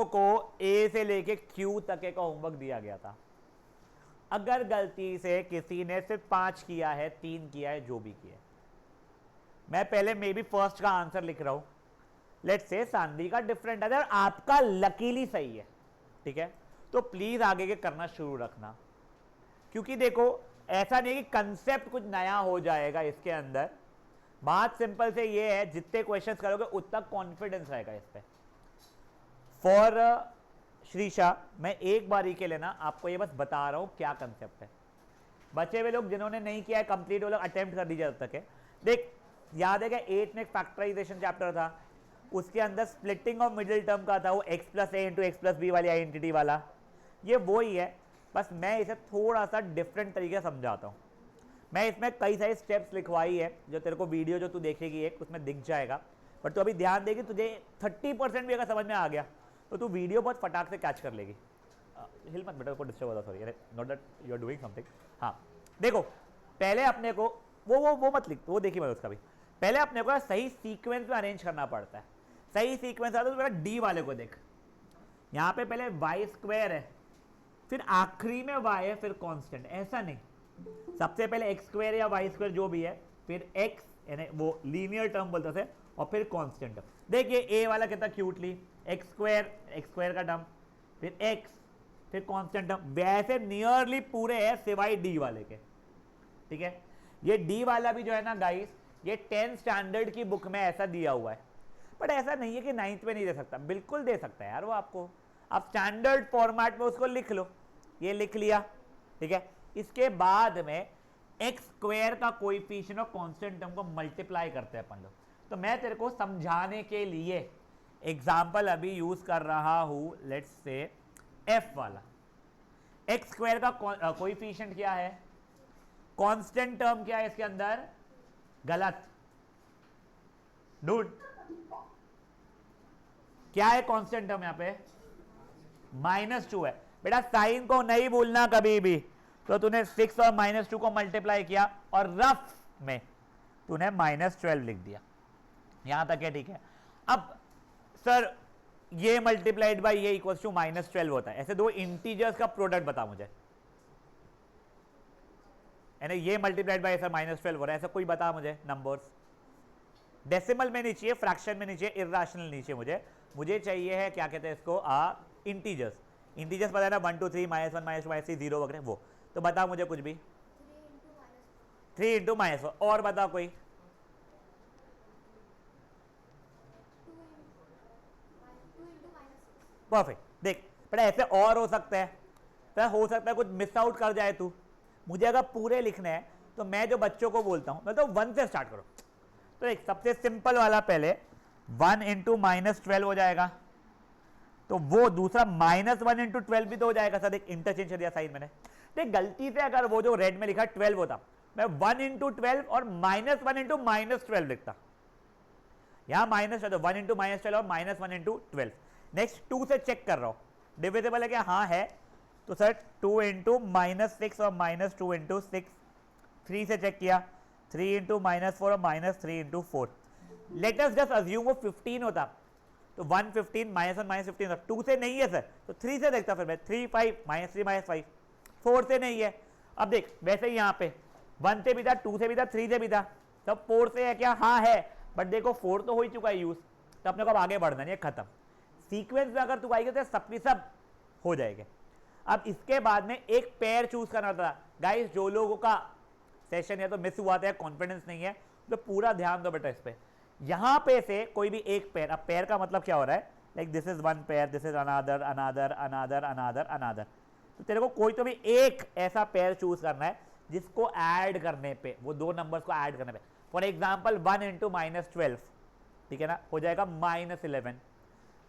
बच्चों को ए से लेके क्यू तक का होमवर्क दिया गया था। अगर गलती से किसी ने सिर्फ 5 किया है, 3 किया है, जो भी किया है, मैं पहले मे बी फर्स्ट का आंसर लिख रहा हूं, लेट्स से सानवी का डिफरेंट है, आपका लकीली सही है, ठीक है, तो प्लीज आगे के करना शुरू रखना, क्योंकि देखो ऐसा नहीं कि कंसेप्ट कुछ नया हो जाएगा इसके अंदर। बात सिंपल से ये है, जितने क्वेश्चंस करोगे उतना कॉन्फिडेंस रहेगा इस पे। फॉर श्रीशा, मैं एक बारी के लिए ना आपको ये बस बता रहा हूं क्या कंसेप्ट है। बचे हुए लोग जिन्होंने नहीं किया है कंप्लीट, वो लोग अटेम्प्ट कर दीजिए जब तक है। देख, याद है क्या 8 में फैक्टराइजेशन चैप्टर था, उसके अंदर स्प्लिटिंग ऑफ मिडिल टर्म का था, वो x प्लस ए इंटू एक्स प्लस बी वाली आइडेंटिटी वाला, ये वो ही है, बस मैं इसे थोड़ा सा डिफरेंट तरीके से समझाता हूँ। मैं इसमें कई सारे स्टेप्स लिखवाई है, जो तेरे को वीडियो जो तू देखेगी एक उसमें दिख जाएगा, बट तू अभी ध्यान देगी, तुझे 30% भी अगर समझ में आ गया तो तू वीडियो बहुत फटाक से कैच कर लेगी। हिल मत बेटा, को डिस्टर्ब होता, sorry, not that you are doing something. हाँ देखो, पहले अपने को वो मत लिख, वो देखिए मैं उसका भी, पहले अपने को सही सीक्वेंस में अरेंज करना पड़ता है। सही सीक्वेंस आता है तो मेरा डी वाले को देख, यहाँ पे पहले वाई स्क्वायर है, फिर आखिरी में y है, फिर कांस्टेंट, ऐसा नहीं, सबसे पहले एक्स स्क्वायर या वाई स्क्वायर जो भी है, फिर x यानी वो लीनियर टर्म बोलते थे, और फिर कांस्टेंट। देखिए a वाला कितना क्यूटली एक्स स्क्वायर का टर्म, फिर x, फिर कांस्टेंट टर्म, वैसे नियरली पूरे है सिवाय d वाले के, ठीक है। ये d वाला भी जो है ना गाइस, ये 10th स्टैंडर्ड की बुक में ऐसा दिया हुआ है, बट ऐसा नहीं है कि 9th में नहीं दे सकता, बिल्कुल दे सकता है यार वो आपको, आप स्टैंडर्ड फॉर्मेट में उसको लिख लो, ये लिख लिया, ठीक है। इसके बाद में एक्स स्क्वायर का कोएफिशिएंट और कांस्टेंट टर्म को मल्टीप्लाई करते हैं अपन लोग। तो मैं तेरे को समझाने के लिए एग्जांपल अभी यूज कर रहा हूं, लेट्स से एफ वाला। एक्स स्क्वायर का कोएफिशिएंट क्या है, कांस्टेंट टर्म क्या है इसके अंदर, गलत डूड, क्या है कांस्टेंट टर्म यहाँ पे, -2 है। बेटा साइन को नहीं भूलना कभी भी, तो तूने 6 और -2 को मल्टीप्लाई किया और रफ में तूने -12 लिख दिया, यहां तक है, ठीक है। अब सर ये मल्टीप्लाइड बाय ये इक्वल्स टू -12 होता है, ऐसे दो इंटीजर्स का प्रोडक्ट बता मुझे, यानी ये मल्टीप्लाइड बाय सर -12 हो रहा है, ऐसा कोई बता मुझे नंबर्स, डेसिमल में नहीं चाहिए, फ्रैक्शन में नहीं चाहिए, इर्रेशनल नहीं चाहिए, मुझे चाहिए है क्या कहते हैं इसको, इंटीजर्स पता है ना, 1 2 3 -1 -2 -3 0 वगैरह, वो तो बता मुझे कुछ भी, 3 इंटू -4, और बता कोई, परफेक्ट। देख बेटा ऐसे और हो सकता है, तो हो सकता है कुछ मिस आउट कर जाए तू, मुझे अगर पूरे लिखने हैं तो मैं जो बच्चों को बोलता हूं, मैं तो 1 से स्टार्ट करो, तो एक सबसे सिंपल वाला पहले 1 इंटू -12 हो जाएगा, तो वो दूसरा -1 इंटू 12 भी तो हो जाएगा सर, एक इंटरचेंज कर दिया साइन मैंने। देख गलती से अगर वो जो रेड में लिखा 12 होता, मैं 1 इंटू 12 और -1 इंटू -12 लिखता, यहां माइनस है तो 1 इंटू -12 और -1 इंटू 12। नेक्स्ट 2 से चेक कर रहा हूं डिविजिबल है क्या, हाँ है, तो सर 2 इंटू -6 और -2 इंटू 6, 3 से चेक किया, 3 इंटू -4 और -3 into 4। Let us just assume वो 15 होता, तो 1 15 -1 -15 होता, 2 से नहीं है सर, तो 3 से देखता, फिर मैं 3 5 -3 -5, 4 से नहीं है। अब देख वैसे ही यहाँ पे 1 से भी था, 2 से भी था, 3 से भी था, सब 4 से है क्या, हाँ है, बट देखो 4 तो हो ही चुका है यूज, तो अपने को अब आगे बढ़ना नहीं है, खत्म। सीक्वेंस में अगर तू आएगी तो सब की सब हो जाएंगे। अब इसके बाद में एक पेयर चूज करना था गाइस, जो लोगों का सेशन या तो मिस हुआ था, कॉन्फिडेंस नहीं है, तो पूरा ध्यान दो बेटा इस पे। यहां पे से कोई भी एक पेयर, अब पेयर का मतलब क्या हो रहा है, like this is one pair, this is another another another another another, तो तेरे को कोई तो भी एक ऐसा पेयर चूज करना है जिसको ऐड करने पे, वो दो नंबर्स को ऐड करने पे, फॉर एग्जाम्पल 1 इंटू -12, ठीक है ना, हो जाएगा -11,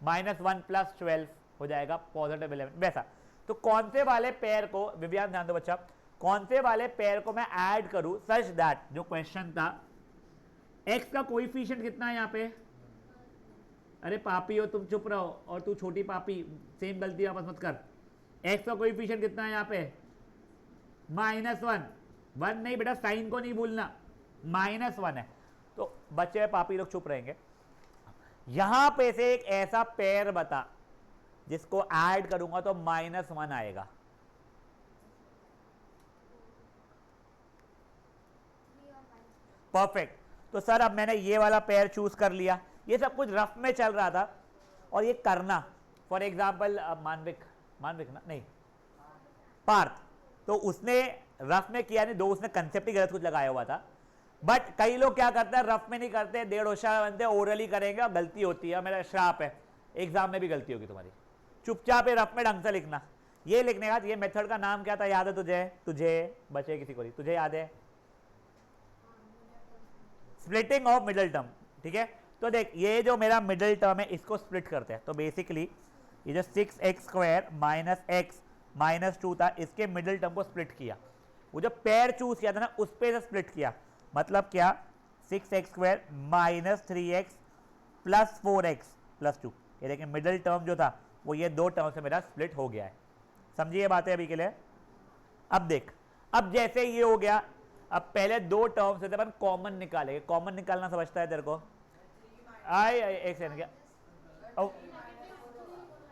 -1 + 12 हो जाएगा +11, वैसा। तो कौन से वाले पेयर को, विवियान ध्यान दो बच्चा, कौन से वाले पेयर को मैं ऐड करूं सच दैट, जो क्वेश्चन था x का कोएफिशिएंट कितना है यहाँ पे, अरे पापी हो तुम, चुप रहो, और तू छोटी पापी सेम गलती वापस मत कर, x का कोएफिशिएंट कितना है यहाँ पे, -1, 1 नहीं बेटा, साइन को नहीं भूलना, -1 है, तो बच्चे पापी लोग चुप रहेंगे। यहां पे से एक ऐसा पेयर बता जिसको ऐड करूंगा तो -1 आएगा। परफेक्ट। तो सर अब मैंने ये वाला पेयर चूज कर लिया, ये सब कुछ रफ में चल रहा था, और ये करना फॉर एग्जाम्पल मानविक ना नहीं पार्थ, तो उसने रफ में किया नहीं, दो उसने कंसेप्ट ही गलत कुछ लगाया हुआ था। बट कई लोग क्या करते हैं, रफ में नहीं करते, डेढ़ होशियार बनते, ओरली करेंगे और गलती होती है। मेरा श्राप है, एग्जाम में भी गलती होगी तुम्हारी। चुपचाप रफ में ढंग से लिखना। ये लिखने का ये मेथड का नाम क्या था, याद है तुझे? तुझे बचे किसी को नहीं, तुझे याद है? Splitting of middle term. ठीक है, तो देख ये जो मेरा मिडिल टर्म है इसको स्प्लिट करते हैं। तो बेसिकली ये जो 6x² - x - 2 था, इसके मिडिल टर्म को स्प्लिट किया। वो जो पेयर चूज किया था ना, उस पे से स्प्लिट किया। मतलब क्या, 6x² - 3x + 4x + 2। ये देखिए मिडिल टर्म जो था वो ये दो टर्म से मेरा स्प्लिट हो गया है। समझिए बातें अभी के लिए। अब देख, अब जैसे ये हो गया, अब पहले दो टर्म से अपन कॉमन निकालेंगे। कॉमन निकालना समझता है तेरे को? एक सेकंड, क्या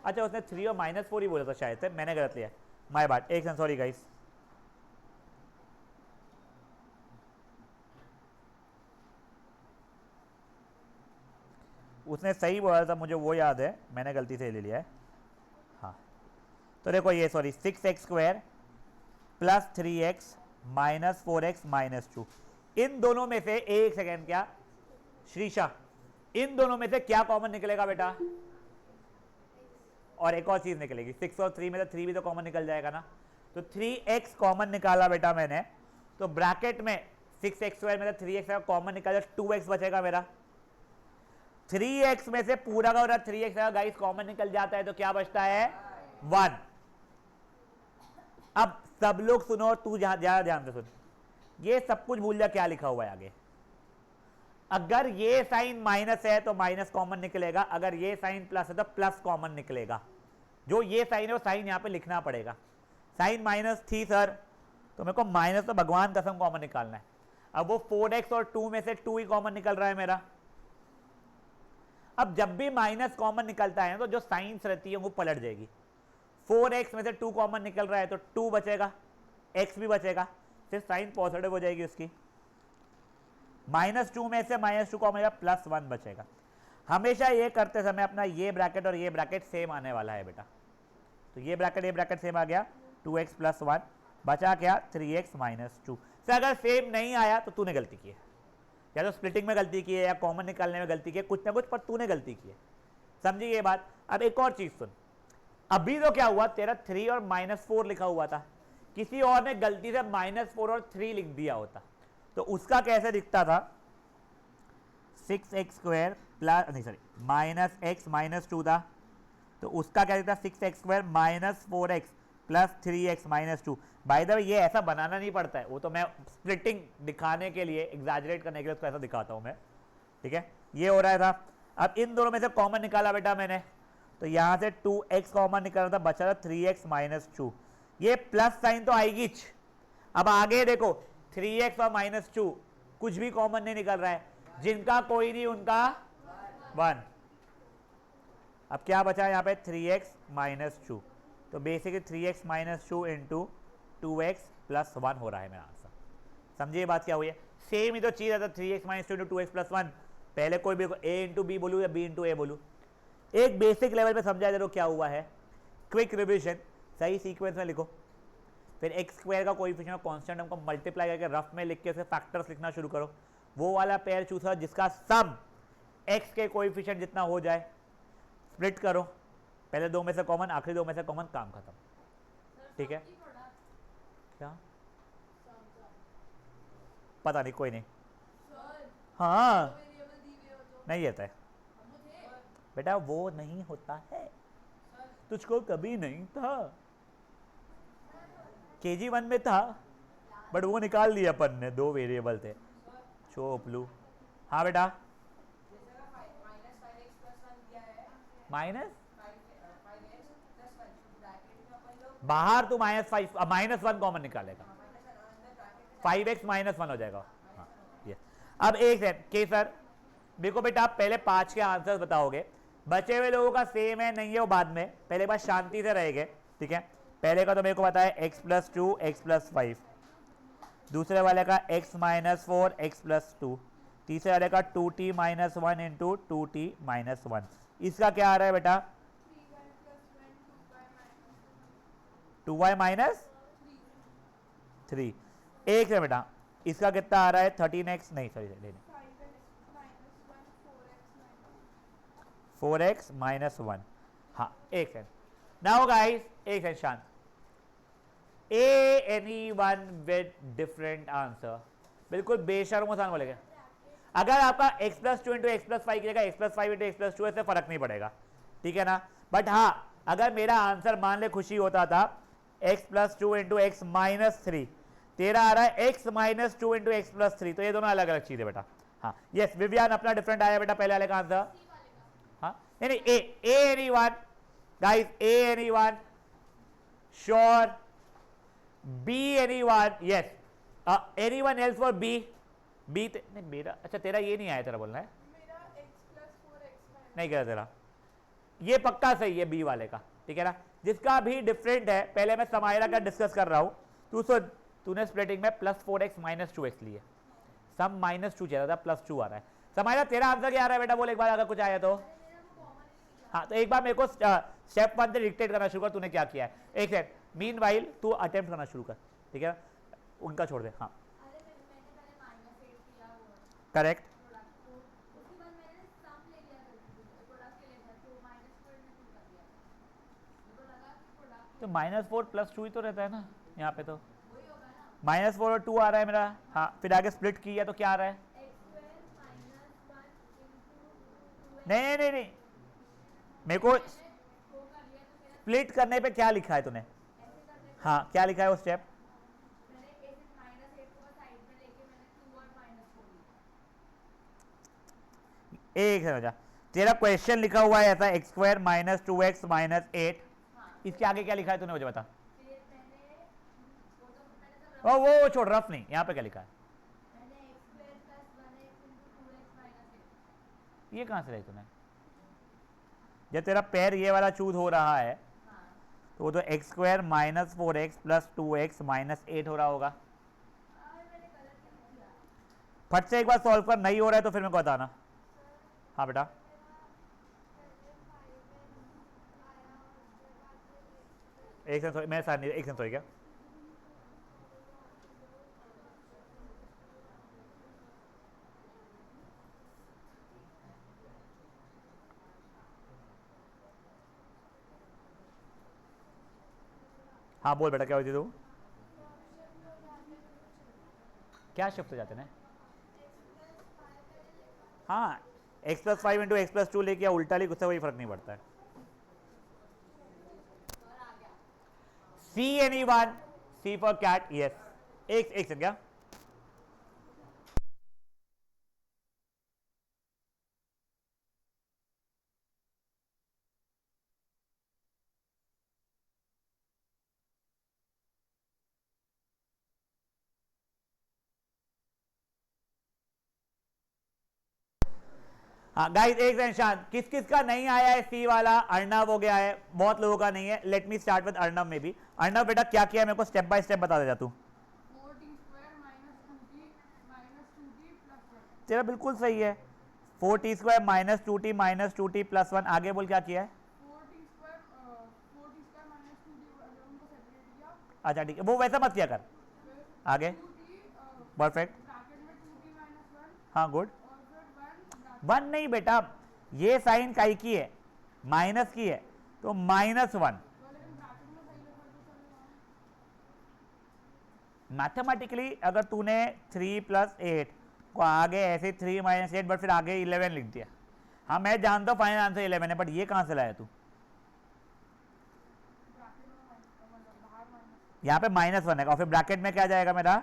अच्छा उसने 3 और -4 ही बोला था शायद से, मैंने गलत लिया, माय बैड, एक सेकंड, सॉरी गाइस। उसने सही बोला था, मुझे वो याद है, मैंने गलती से ले लिया है। हाँ तो देखो ये सॉरी 6x² + 3x - 4x - 2, इन दोनों में से एक सेकेंड, क्या श्रीषा, इन दोनों में से क्या कॉमन निकलेगा बेटा? और एक और चीज निकलेगी, 6 और 3 में से 3 भी तो कॉमन निकल जाएगा ना। तो 3x कॉमन निकाला बेटा मैंने, तो ब्रैकेट में 6x² में से 3x का कॉमन निकाला, 2x बचेगा मेरा। 3x में से पूरा का पूरा 3x का गाइस कॉमन निकल जाता है, तो क्या बचता है? 1। अब सब लोग सुनो और तू ज्यादा ध्यान से सुन, ये सब कुछ भूल जा क्या लिखा हुआ है आगे। अगर ये साइन माइनस है तो माइनस कॉमन निकलेगा, अगर ये साइन प्लस है तो प्लस कॉमन निकलेगा। जो ये साइन है वो साइन यहां पे लिखना पड़ेगा। साइन माइनस थी सर, तो मेरे को माइनस तो भगवान कसम कॉमन निकालना है। अब वो 4x और 2 में से 2 ही कॉमन निकल रहा है मेरा। अब जब भी माइनस कॉमन निकलता है तो जो साइंस रहती है वो पलट जाएगी। 4x में से 2 कॉमन निकल रहा है तो 2 बचेगा, x भी बचेगा, फिर साइन पॉजिटिव हो जाएगी उसकी। -2 में से -2 कॉमन +1 बचेगा। हमेशा ये करते समय अपना ये ब्रैकेट और ये ब्रैकेट सेम आने वाला है बेटा। तो ये ब्रैकेट सेम आ गया, 2x + 1 बचा क्या, 3x - 2 से। अगर सेम नहीं आया तो तूने गलती की है, या तो स्प्लिटिंग में गलती की है या कॉमन निकालने में गलती की है, कुछ ना कुछ, पर तूने गलती की है। समझी ये बात? अब एक और चीज सुन, अभी तो क्या हुआ, तेरा 3 और -4 लिखा हुआ था, किसी और ने गलती से -4 और 3 लिख दिया होता, तो उसका कैसे दिखता था? 6x² नहीं सॉरी -x - 2 था, तो उसका क्या दिखता? 6x² - 4x + 3x - 2। By the way ये ऐसा बनाना नहीं पड़ता है, वो तो मैं स्प्लिटिंग दिखाने के लिए, एग्जैजरेट करने के लिए उसको ऐसा दिखाता हूं मैं। ठीक है, ये हो रहा था। अब इन दोनों में से कॉमन निकाला बेटा मैंने, तो यहां से 2x कॉमन निकाला था, बचा था 3x - 2। ये प्लस साइन तो आएगी। अब आगे देखो 3x और -2 कुछ भी कॉमन नहीं निकल रहा है, जिनका कोई नहीं उनका 1। अब क्या बचा यहाँ पे? 3x - 2। तो बेसिकली 3x - 2 इंटू 2x + 1 हो रहा है मेरा आंसर। समझिए बात क्या हुई है? सेम ही तो चीज है, तो 3x - 2 इंटू 2x + 1। पहले कोई भी a इंटू बी बोलूँ या b इंटू ए बोलूँ, एक बेसिक लेवल पे समझा दे क्या हुआ है। क्विक रिविजन, सही सीक्वेंस में लिखो, फिर x² का कोएफिशिएंट कांस्टेंट हमको मल्टीप्लाई करके रफ में लिख के उसे फैक्टर्स लिखना शुरू करो। वो वाला पेयर चूज करो जिसका सम x के कोएफिशिएंट जितना हो जाए, स्प्लिट करो, पहले दो में से कॉमन, आखिरी दो में से कॉमन, काम खत्म। ठीक है, क्या पता नहीं, कोई नहीं। हाँ नहीं आता है बेटा, वो नहीं होता है, तुझको कभी नहीं था। KG1 में था, बट वो निकाल दिया अपन ने, 2 वेरिएबल थे। चोपलू, हाँ बेटा, माइनस बाहर तो -1 कॉमन निकालेगा, 5x -1 हो जाएगा। हाँ ये। अब एक सेकंड के सर, देखो बेटा आप पहले 5 के आंसर्स बताओगे, बचे हुए लोगों का सेम है नहीं है वो बाद में, पहले बार शांति से रहेंगे, ठीक है। पहले का तो मेरे को पता है x प्लस 2 x प्लस 5, दूसरे वाले का x माइनस 4 x प्लस 2, तीसरे वाले का 2t minus 1 into 2t minus 1। इसका क्या आ रहा है बेटा? 2y minus 3। एक है बेटा, इसका कितना आ रहा है? 13x, नहीं सॉरी 4x माइनस 1। हाँ एक है। नाउ गाइस एक है शांत, anyone with different answer, बिल्कुल बेशर्मो सान बोलेगा। अगर आपका x plus 2 into x plus 5 की जगह x plus 5 into x plus 2 ऐसे फर्क नहीं पड़ेगा, ठीक है ना। बट हाँ अगर मेरा आंसर मान ले खुशी होता था x plus 2 into x minus 3, तेरा आ रहा है x minus 2 into x plus 3, तो ये दोनों अलग अलग चीजें बेटा। हाँ यस विवियान अपना डिफरेंट आया बेटा पहले वाले का आंसर। हाँ नहीं A anyone guys, A anyone sure, B anyone yes, anyone else for B? B नहीं मेरा, अच्छा तेरा ये नहीं आया, तेरा बोलना है मेरा x प्लस 4x नहीं कह तेरा, ये पक्का सही है बी वाले का, ठीक है ना। जिसका भी डिफरेंट है, पहले मैं समायरा का डिस्कस कर रहा हूं, तू सुन, तूने स्प्लिटिंग में प्लस 4x माइनस 2x लिए, सम माइनस 2 चाहिए था, प्लस 2 आ रहा है। समायरा तेरा आंसर क्या आ रहा है बेटा, बोल एक बार अगर कुछ आया तो। हाँ तो एक बार मेरे को स्टेप 1 से डिक्टेट करना शुरू कर, तूने क्या किया है। एक सेकंड, मीनवाइल तू अटेम्प्ट करना शुरू कर, ठीक है, उनका छोड़ दे। हाँ करेक्ट, तो -4 प्लस 2 ही तो रहता है ना यहाँ पे, तो -4 और 2 आ रहा है मेरा। हाँ फिर आगे स्प्लिट किया तो क्या आ रहा है? नहीं नहीं नहीं नहीं, मेरे को स्प्लिट करने पे क्या लिखा है तूने? हाँ क्या लिखा है वो स्टेप? एक समझा, तेरा क्वेश्चन लिखा हुआ है ऐसा x square minus 2x minus 8, इसके आगे क्या लिखा है तूने मुझे बता। ओ वो छोड़, रफ नहीं, यहाँ पे क्या लिखा है? ये कहाँ से रही तूने? जब तेरा पैर ये वाला चूज हो रहा है तो वो तो x square minus 4x plus 2x minus 8 हो रहा होगा। फट से एक बार सॉल्व कर, नहीं हो रहा है तो फिर मेरे को बताना। हाँ बेटा एक सेकंड, मैं साथ नहीं, एक सेकंड क्या, हाँ बोल बेटा क्या होती तू? क्या शिफ्ट हो जाते हैं? हाँ x plus 5 into x plus 2 लेके या उल्टा लेके, उससे कोई फर्क नहीं पड़ता है। C anyone, C for cat, yes. एक सेकंड क्या, हाँ गाइस एक सेकंड शांत, किस किस का नहीं आया है सी वाला? अर्णव हो गया है, बहुत लोगों का नहीं है। Let me start with Arnav में भी। अर्णव बेटा क्या किया मेरे को स्टेप बाय स्टेप बता दे जा तू। तेरा बिल्कुल सही है, 4t² minus 2t minus 2t plus 1। आगे बोल क्या किया है? अच्छा ठीक है, वो वैसा मत किया कर, आगे परफेक्ट। हाँ गुड, 1 नहीं बेटा, ये साइन काई की है, माइनस की है, तो -1। मैथमेटिकली अगर तूने 3 प्लस 8 को आगे ऐसे 3 माइनस 8 बट फिर आगे 11 लिख दिया, हाँ मैं जानता हूँ फाइनल आंसर 11 है, बट ये कहाँ से लाया तू? यहाँ पे -1 है और फिर ब्रैकेट में क्या जाएगा मेरा?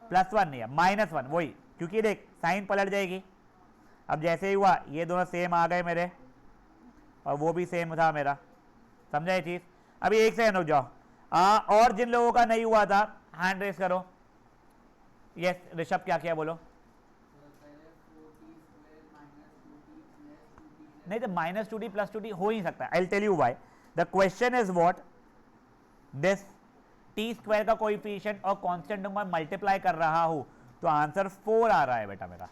+1 नहीं है, -1, वही, क्योंकि देख साइन पलट जाएगी। अब जैसे ही हुआ ये दोनों सेम आ गए मेरे, और वो भी सेम था मेरा, समझा ये चीज? अभी एक सेकंड रुक जाओ, और जिन लोगों का नहीं हुआ था हैंड रेस करो। यस ऋषभ क्या किया बोलो? नहीं तो minus two D plus two D हो ही सकता है. I will tell you why. The question is what this T square का कोएफिशिएंट और कांस्टेंट नंबर मल्टीप्लाई कर रहा हूं तो आंसर 4 आ रहा है बेटा मेरा.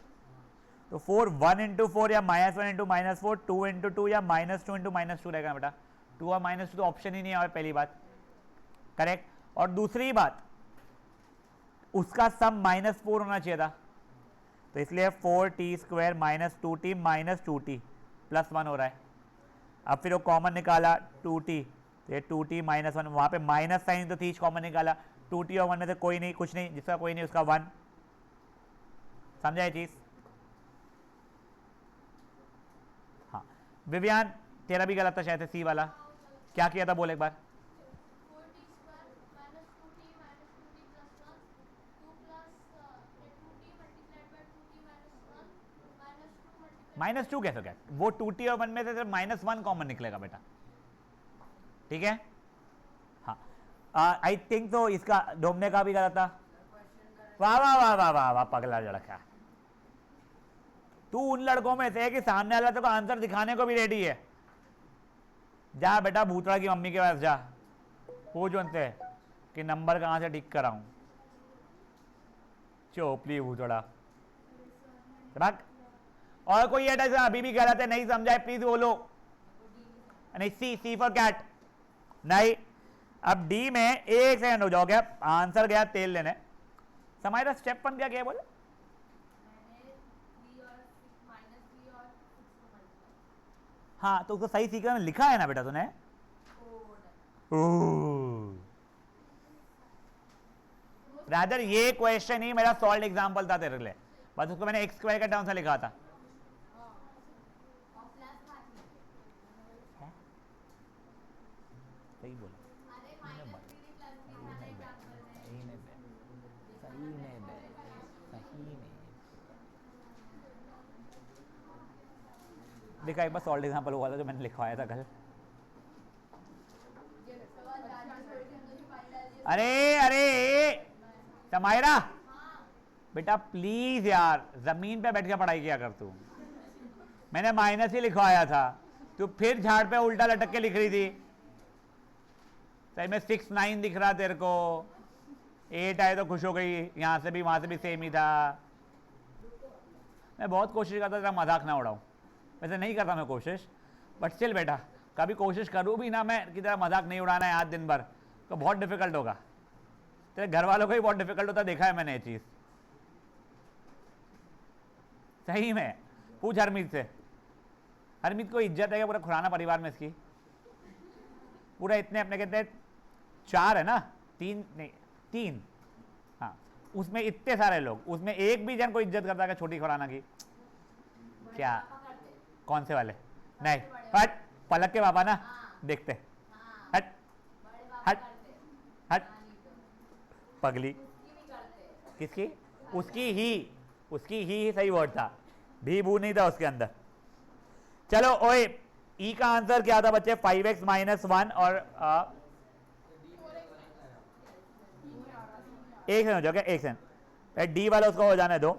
तो 4 1 इंटू 4 या माइनस 1 इंटू माइनस 4 2 इंटू 2 या माइनस 2 इंटू माइनस 2 रहेगा बेटा. 2 और माइनस 2 तो ऑप्शन ही नहीं है. पहली बात करेक्ट. और दूसरी बात उसका सम माइनस 4 होना चाहिए था तो इसलिए 4t square minus 2t minus 2t plus 1 हो रहा है. अब फिर वो कॉमन निकाला 2t तो ये 2t माइनस 1 वहाँ पे माइनस साइन तो थी कॉमन निकाला 2t और 1 में से कोई नहीं कुछ नहीं जिसका कोई नहीं उसका 1. समझा ये चीज. हाँ विवियान तेरा भी गलत था शायद सी वाला. क्या किया था बोल एक बार. 4t square minus 2t plus 1 2 plus 2t multiplied by 2t minus 1 minus 2 multiplied minus 2 कैसे क्या वो 2t और 1 में से सिर्फ माइनस 1 कॉमन निकलेगा बेटा. ठीक है. हाँ आई थिंक तो इसका डोमने का भी गलत था. वाह वाह वाह वाह वाह वाह पगला लड़का. तू उन लड़कों में से है कि सामने वाला तो आंसर दिखाने को भी रेडी है. जा बेटा भूतड़ा की मम्मी के पास जा पूछ उनसे कि नंबर कहाँ से ठीक कराऊं. चोपली भूतड़ा. रख. और कोई है जैसे अभी भी गलत है नहीं समझाए प्लीज बोलो. नहीं सी फॉर कैट. नहीं अब डी में एक सेकंड हो जाओ. गया आंसर गया तेल लेने. समाइरा स्टेप 1 क्या क्या बोले. हाँ तो उसको सही सीक्वेंस में लिखा है ना बेटा तूने. रादर ये क्वेश्चन ही मेरा सॉल्व एग्जांपल था तेरे लिए. बस उसको मैंने एक्स स्क्वायर का टर्म से लिखा था. सही बोला. देखा एक बार सॉल्व एग्जांपल हुआ था जो मैंने लिखवाया था कल. अरे अरे समायरा बेटा प्लीज यार जमीन पे बैठ के पढ़ाई किया कर तू. मैंने माइनस ही लिखवाया था तू फिर झाड़ पे उल्टा लटक के लिख रही थी. सही में 6 9 दिख रहा तेरे को. 8 आए तो खुश हो गई. यहां से भी वहां से भी सेम ही था. मैं बहुत कोशिश करता था मजाक ना उड़ाऊं. वैसे नहीं करता मैं कोशिश बट स्टिल बेटा कभी कोशिश करूं भी ना मैं कि तेरा मजाक नहीं उड़ाना है आज दिन भर तो बहुत डिफिकल्ट होगा. तेरे घर वालों को ही बहुत डिफिकल्ट होता देखा है मैंने ये चीज. सही में पूछ हरमीत से. हरमीत को इज्जत है पूरा खुराना परिवार में इसकी. पूरा इतने अपने कहते 4 है ना 3 नहीं 3. हाँ उसमें इतने सारे लोग उसमें एक भी जन को इज्जत करता है छोटी खुराना की. क्या कौन से वाले. नहीं हट पलक के पापा ना देखते. हट हट हट पगली. किसकी. उसकी ही सही वर्ड था. भी भू नहीं था उसके अंदर. चलो ओए ई का आंसर क्या था बच्चे 5x माइनस 1 और एक सेकंड हो जाओ क्या. एक सेकंड डी वाला उसको हो जाने दो.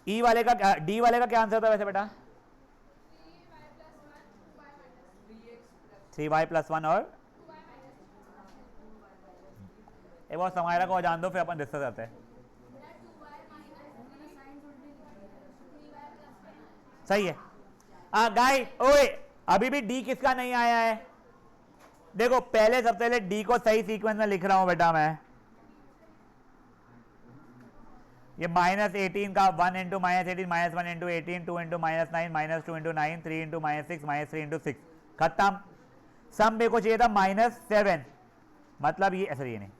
ई वाले का डी वाले का क्या आंसर था वैसे बेटा. 3y प्लस 1 और एक बार समायरा को जान दो फिर अपन डिस्कस करते हैं. सही है. गाइस ओए अभी भी डी किसका नहीं आया है. देखो पहले सबसे पहले डी को सही सीक्वेंस में लिख रहा हूं बेटा मैं. ये माइनस 18 का 1 into minus 18 minus 1 into 18 2 into minus 9 minus 2 into 9 3 into minus 6 minus 3 into 6 खत्म. सम मेरे को चाहिए था माइनस 7 मतलब ये ऐसा ये नहीं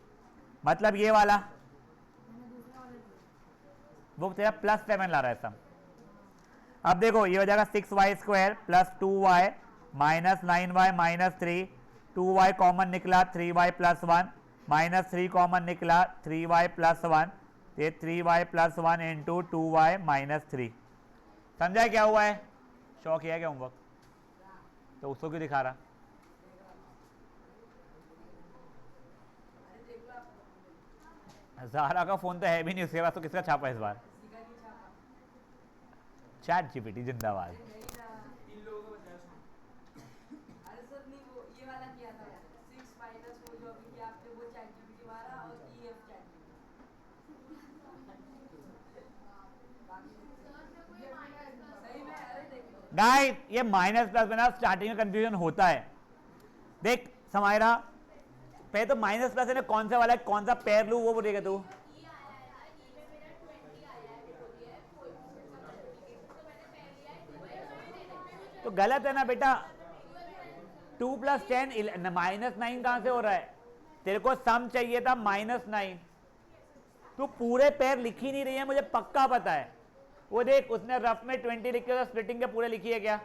मतलब ये वाला वो तेरा प्लस 7 ला रहा है सम. अब देखो ये हो जाएगा 6y square plus 2y minus 9y minus 3 2y common निकला 3y प्लस 1 माइनस 3 कॉमन निकला 3y प्लस 1 ये 3y plus 1 into 2y minus 3. समझा क्या हुआ है. शौक किया क्या होमवर्क तो उसको क्यों दिखा रहा. ज़ारा का फोन तो है भी नहीं उसके पास तो किसका छापा इस बार. चैट जीपीटी जिंदाबाद. गाइस ये माइनस प्लस में ना स्टार्टिंग में कंफ्यूजन होता है। देख समायरा, पहले तो माइनस प्लस है, कौन सा वाला है, कौन सा पेयर लू वो बोलेगा तू। तो गलत है ना बेटा, 2+10 -9 कहां से हो रहा है, तेरे को सम चाहिए था -9। तू पूरे पेयर लिख ही नहीं रही है, मुझे पक्का पता है। वो देख उसने रफ में 20 लिखे तो स्प्लिटिंग के पूरे लिखी है क्या,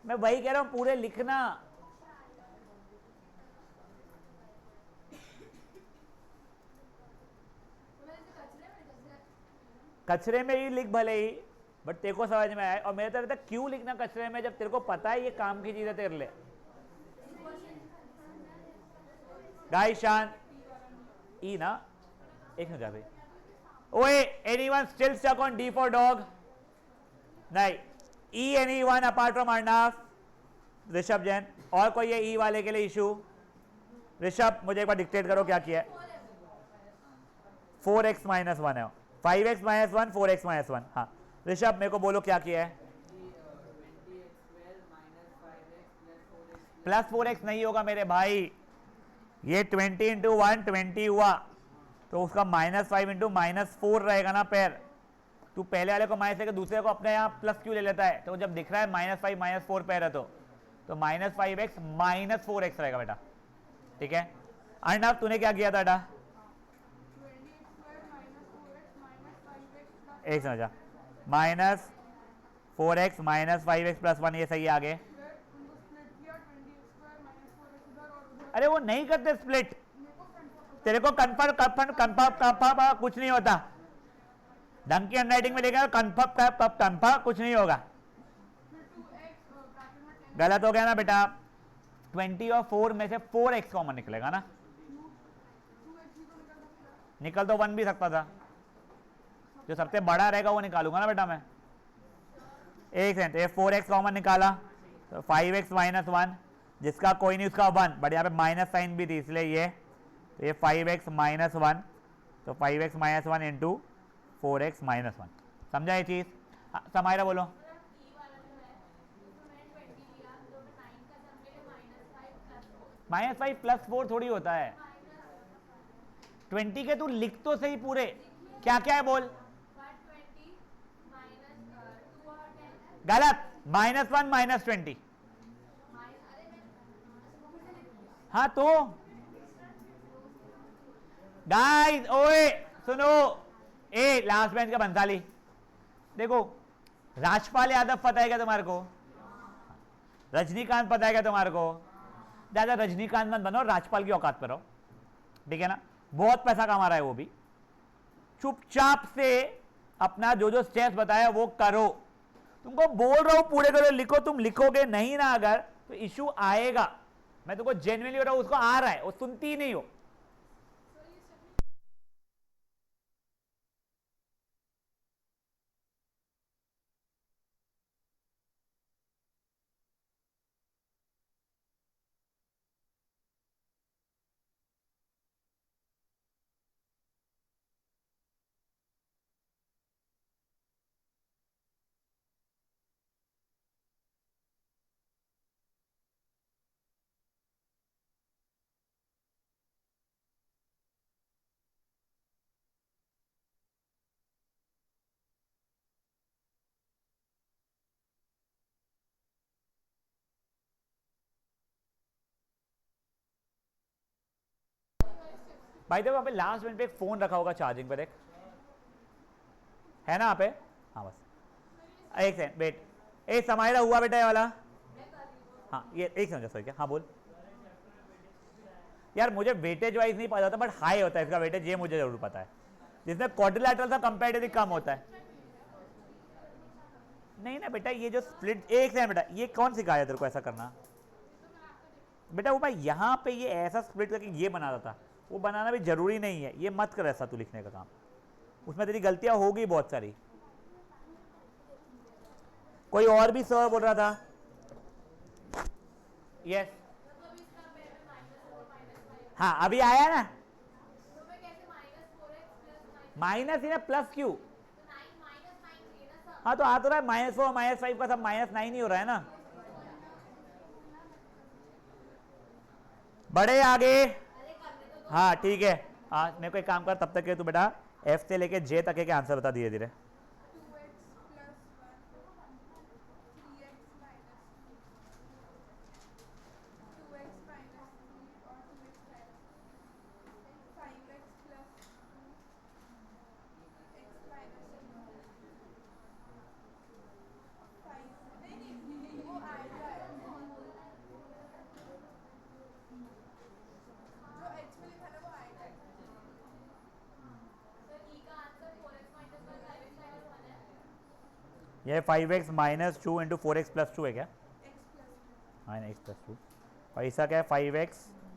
मैं वही कह रहा हूं पूरे लिखना। कचरे में ही लिख भले ही, बट तेरे को समझ में आए। और मेरे तरह तक क्यों लिखना कचरे में जब तेरे को पता है ये काम की चीज है तेरे लिए। गाइस शान ई ना, एक मिनट भाई। ओए anyone still stuck on D for dog? नहीं, E anyone apart from Arnav? Rishabh Jain, और कोई है ई वाले के लिए इशू? ऋषभ मुझे एक बार डिक्टेट करो क्या किया है। 4x - 1 है, 5x - 1 4x - 1। हाँ ऋषभ मेरे को बोलो क्या किया है। +4x नहीं होगा मेरे भाई, ये 20 × 1 20 हुआ, तो उसका -5 × -4 रहेगा ना पेयर। तू पहले वाले को माइनस लेकर दूसरे को अपने यहाँ प्लस क्यों ले लेता है, तो जब दिख रहा है -5 -4 पेयर है तो -5x - 4x रहेगा बेटा, ठीक है। अर्णव तूने क्या किया था बेटा, एक समझा, -4x - 5x + 1, ये सही है। आगे अरे वो नहीं करते स्प्लिट, तेरे को कन्फर्म कन्फर्म कन्फर्म कन्फर्म कुछ नहीं होता। ढंग की हैंडराइटिंग में देखा कन्फर्म कन्फर्म कुछ नहीं होगा। गलत हो गया ना बेटा, 20 और 4 में से 4x कॉमन निकलेगा ना, निकल तो 1 भी सकता था, जो सबसे बड़ा रहेगा वो निकालूंगा ना बेटा मैं। एक सेकंड, ये 4x कॉमन निकाला तो 5x - 1, जिसका कोई नहीं उसका 1, बट यहाँ पे माइनस साइन भी थी इसलिए ये, तो ये 5x - 1, तो 5x - 1 इंटू 4x - 1। समझा ये चीज? समायरा बोलो। -5 + 4 थोड़ी होता है, 20 के तू लिख तो सही पूरे, क्या क्या है बोल। गलत, -1 - 20। हाँ तो गाइस ओए सुनो, ए लास्ट बेंच का बंसाली, देखो राजपाल यादव पता है क्या तुम्हारे को, रजनीकांत पता है क्या तुम्हारे को, ज्यादा रजनीकांत मत बनो, राजपाल की औकात पर रहो, ठीक है ना। बहुत पैसा कमा रहा है वो भी, चुपचाप से अपना जो जो स्टेप्स बताया वो करो। तुमको बोल रहा हूं पूरे करो, लिखो, तुम लिखोगे नहीं ना अगर तो इशू आएगा। मैं तुमको जेन्युइनली बोल रहा हूं, उसको आ रहा है, वो सुनती ही नहीं हो। भाई देखो वहाँ पे लास्ट मिनट पे एक फोन रखा होगा चार्जिंग पर, एक है ना यहाँ पे। हाँ बस एक सेकंड वेट, ए समायरा हुआ बेटा ये वाला। हाँ ये एक समझा सही क्या, हाँ बोल। यार मुझे वेटेज वाइज नहीं पता था, बट हाई होता है इसका वेटेज, ये मुझे जरूर पता है, जिसमें क्वाड्रिलैटरल था कंपैरेटिवली कम होता है। नहीं ना बेटा, ये जो स्प्लिट, एक सेकंड बेटा, ये कौन सिखाया तेरे को ऐसा करना बेटा। वो भाई यहाँ पे ये ऐसा स्प्लिट करके ये बनाता था, वो बनाना भी जरूरी नहीं है, ये मत कर ऐसा तू लिखने का काम, उसमें तेरी गलतियां होगी बहुत सारी। कोई और भी सर बोल रहा था, यस हाँ अभी आया ना, माइनस ही ना प्लस क्यू? तो 9 माइनस 9 थी ना सर। हाँ तो आ तो रहा है -4 -5 का सब -9 ही हो रहा है ना। बढ़े आगे। अरे करने तो दो। हाँ ठीक है। हाँ मेरे को एक काम कर, तब तक के तू बेटा एफ से लेके जे तक के आंसर बता धीरे धीरे। 2x plus 1, 3x minus 2, 2x minus 3 और 2x minus 3, 5x plus 2, x minus 2, 5 नहीं वो आएगा जो x में लिखा ना वो आएगा। सर ई का answer 4x minus 1 5x minus 1 है। ये 5x - 2 इंटू 4x + 2 है क्या? x plus 2 हाँ x + 2 और इसका क्या है 5x।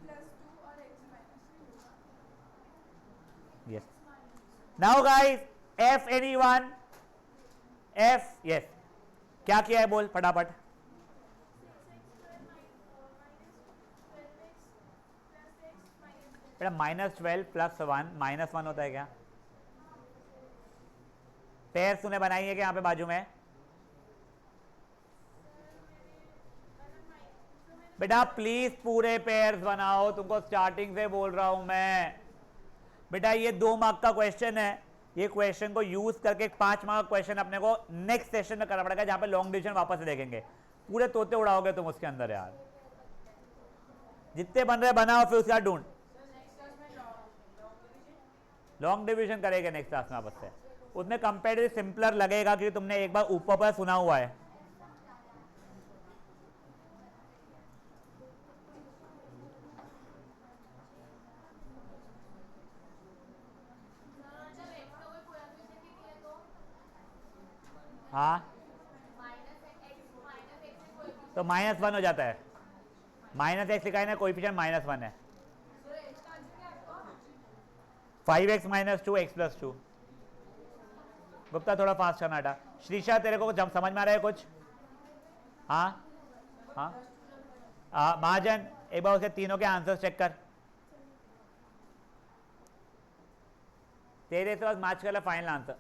plus 2 और x minus 2। Yes now guys F anyone? F yes क्या किया है बोल फटाफट। 6x square minus 12x plus x minus 1। बेटा -12 + 1 -1 होता है क्या? पेयर तूने बनाई है क्या यहाँ पे बाजू में? बेटा प्लीज पूरे पेयर्स बनाओ, तुमको स्टार्टिंग से बोल रहा हूं मैं। बेटा ये 2 मार्क का क्वेश्चन है, ये क्वेश्चन को यूज करके 5 मार्क क्वेश्चन अपने को नेक्स्ट सेशन में करना पड़ेगा, जहां पे लॉन्ग डिवीजन वापस से देखेंगे। पूरे तोते उड़ाओगे तुम उसके अंदर यार। जितने बन रहे बनाओ, फिर उसके बाद ढूंढ। लॉन्ग डिवीजन करेंगे नेक्स्ट क्लास में वापस से। उसमें कंपेरेटिव सिंपलर लगेगा क्योंकि तुमने एक बार ऊपर पर सुना हुआ है। जब x का कोई कोएफिशिएंट ही नहीं है तो हाँ -x से कोएफिशिएंट तो -1 हो जाता है। -x लिखा है ना, कोएफिशिएंट -1 है। 5x - 2 x + 2। गुप्ता थोड़ा फास्ट करना बेटा। श्रीषा तेरे को जब समझ में आ रहा है कुछ? हाँ हाँ महाजन एक बार उसके तीनों के आंसर चेक कर। तेरे से बस मैच कर फाइनल आंसर।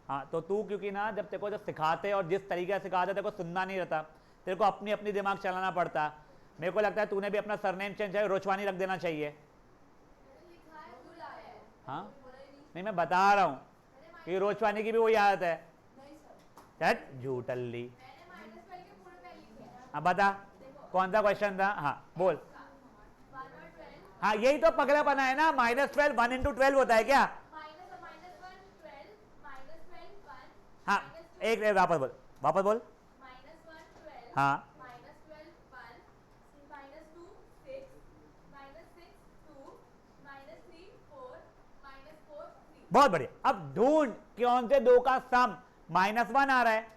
हाँ तो तू क्योंकि ना जब तेरे को जब सिखाते और जिस तरीके से सिखाते तेरे को सुनना नहीं रहता, तेरे को अपनी अपनी दिमाग चलाना पड़ता। मेरे को लगता है तूने भी अपना सरनेम चेंज है रोचवानी रख देना चाहिए। लिखा है क्यों लाया है? हाँ नहीं मैं बता रहा हूँ कि रोचवानी की भी वही आदत है। नहीं सर चट झूठल्ली। मैंने -12 के पूरे पहले लिखे हैं। हाँ बता कौन सा क्वेश्चन था? हाँ बोल। 1 और 12 हाँ यही तो पगलापना है ना। -12 1 × 12 होता है क्या? -1 12 -12 1 हाँ एक वापस बोल, वापस बोल। -1 12 हाँ -12 1 -2 6 -6 2 -3 4 -4 3। बहुत बढ़िया। अब ढूंढ कौन से दो का सम -1 आ रहा है।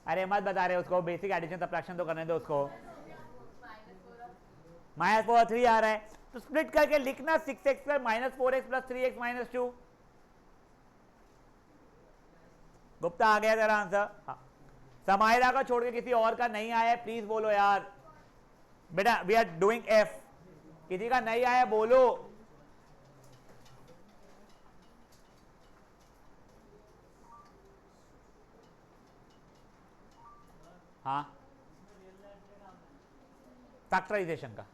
अरे मत बता रहे उसको, बेसिक एडिशन सब्ट्रैक्शन तो करने दो उसको। -4 3 आ रहा है तो स्प्लिट करके लिखना 6x - 4x + 3x - 2। गुप्ता आ गया तेरा आंसर? हाँ समायरा का छोड़ के किसी और का नहीं आया है प्लीज बोलो यार। बेटा वी आर डूइंग एफ। किसी का नहीं आया बोलो। हाँ फैक्टराइजेशन का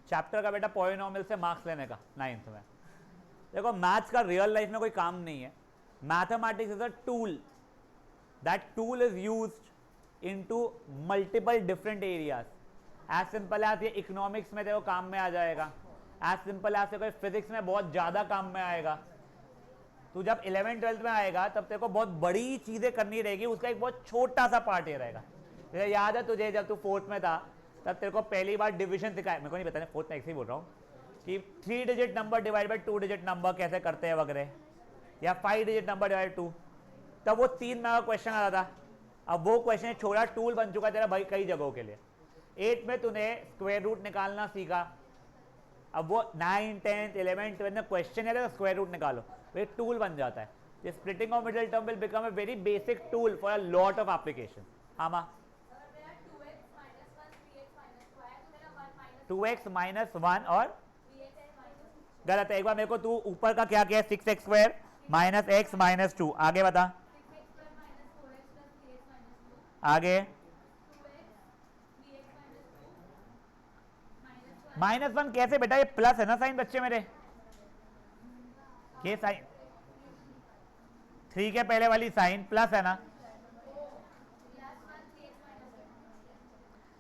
चैप्टर का बेटा पॉलिनोमियल से मार्क्स लेने का 9th में। देखो मैथ्स का रियल लाइफ में कोई काम नहीं है। Mathematics is a tool, that tool is used into multiple different areas. As simple as ये इकोनॉमिक्स में देखो काम में आ जाएगा, एज सिंपल एज कोई फिजिक्स में बहुत ज़्यादा काम में आएगा। तू जब 11th 12th में आएगा तब तेरे को बहुत बड़ी चीज़ें करनी रहेगी, उसका एक बहुत छोटा सा पार्ट ये रहेगा। जैसे याद है तुझे जब तू 4th में था तब तेरे को पहली बार डिवीजन सिखाया, मेरे को नहीं पता 4th में ऐसे ही बोल रहा हूँ कि 3 digit number divide by 2 digit number कैसे करते हैं वगैरह, या 5 डिजिट नंबर डिवाइड 2। तब वो 3 मार्क का क्वेश्चन आता था। अब वो क्वेश्चन छोटा टूल बन चुका तेरा भाई कई जगहों के लिए। 8th में तूने स्क्वायर रूट निकालना सीखा। अब वो 9, 10, 11, 12 में क्वेश्चन है तो स्क्वायर रूट निकालो, वो एक टूल बन जाता है। The splitting of middle term will become a very basic tool for a lot of applications. हाँ माँ, अगर मेरा 2x minus 1 3x minus 2 है तो मेरा 1 minus 2x minus 1 और 3x minus गलत है। एक बार मेरे को तू ऊपर का क्या किया, 6x square minus x minus 2, आगे बता, 6x square minus 4x plus 3x minus 2 आगे 2x 3x minus 2 minus 1 minus 1 कैसे बेटा, ये प्लस है ना साइन बच्चे मेरे, ये साइन 3 के पहले वाली साइन प्लस है ना। plus 1 3x minus 2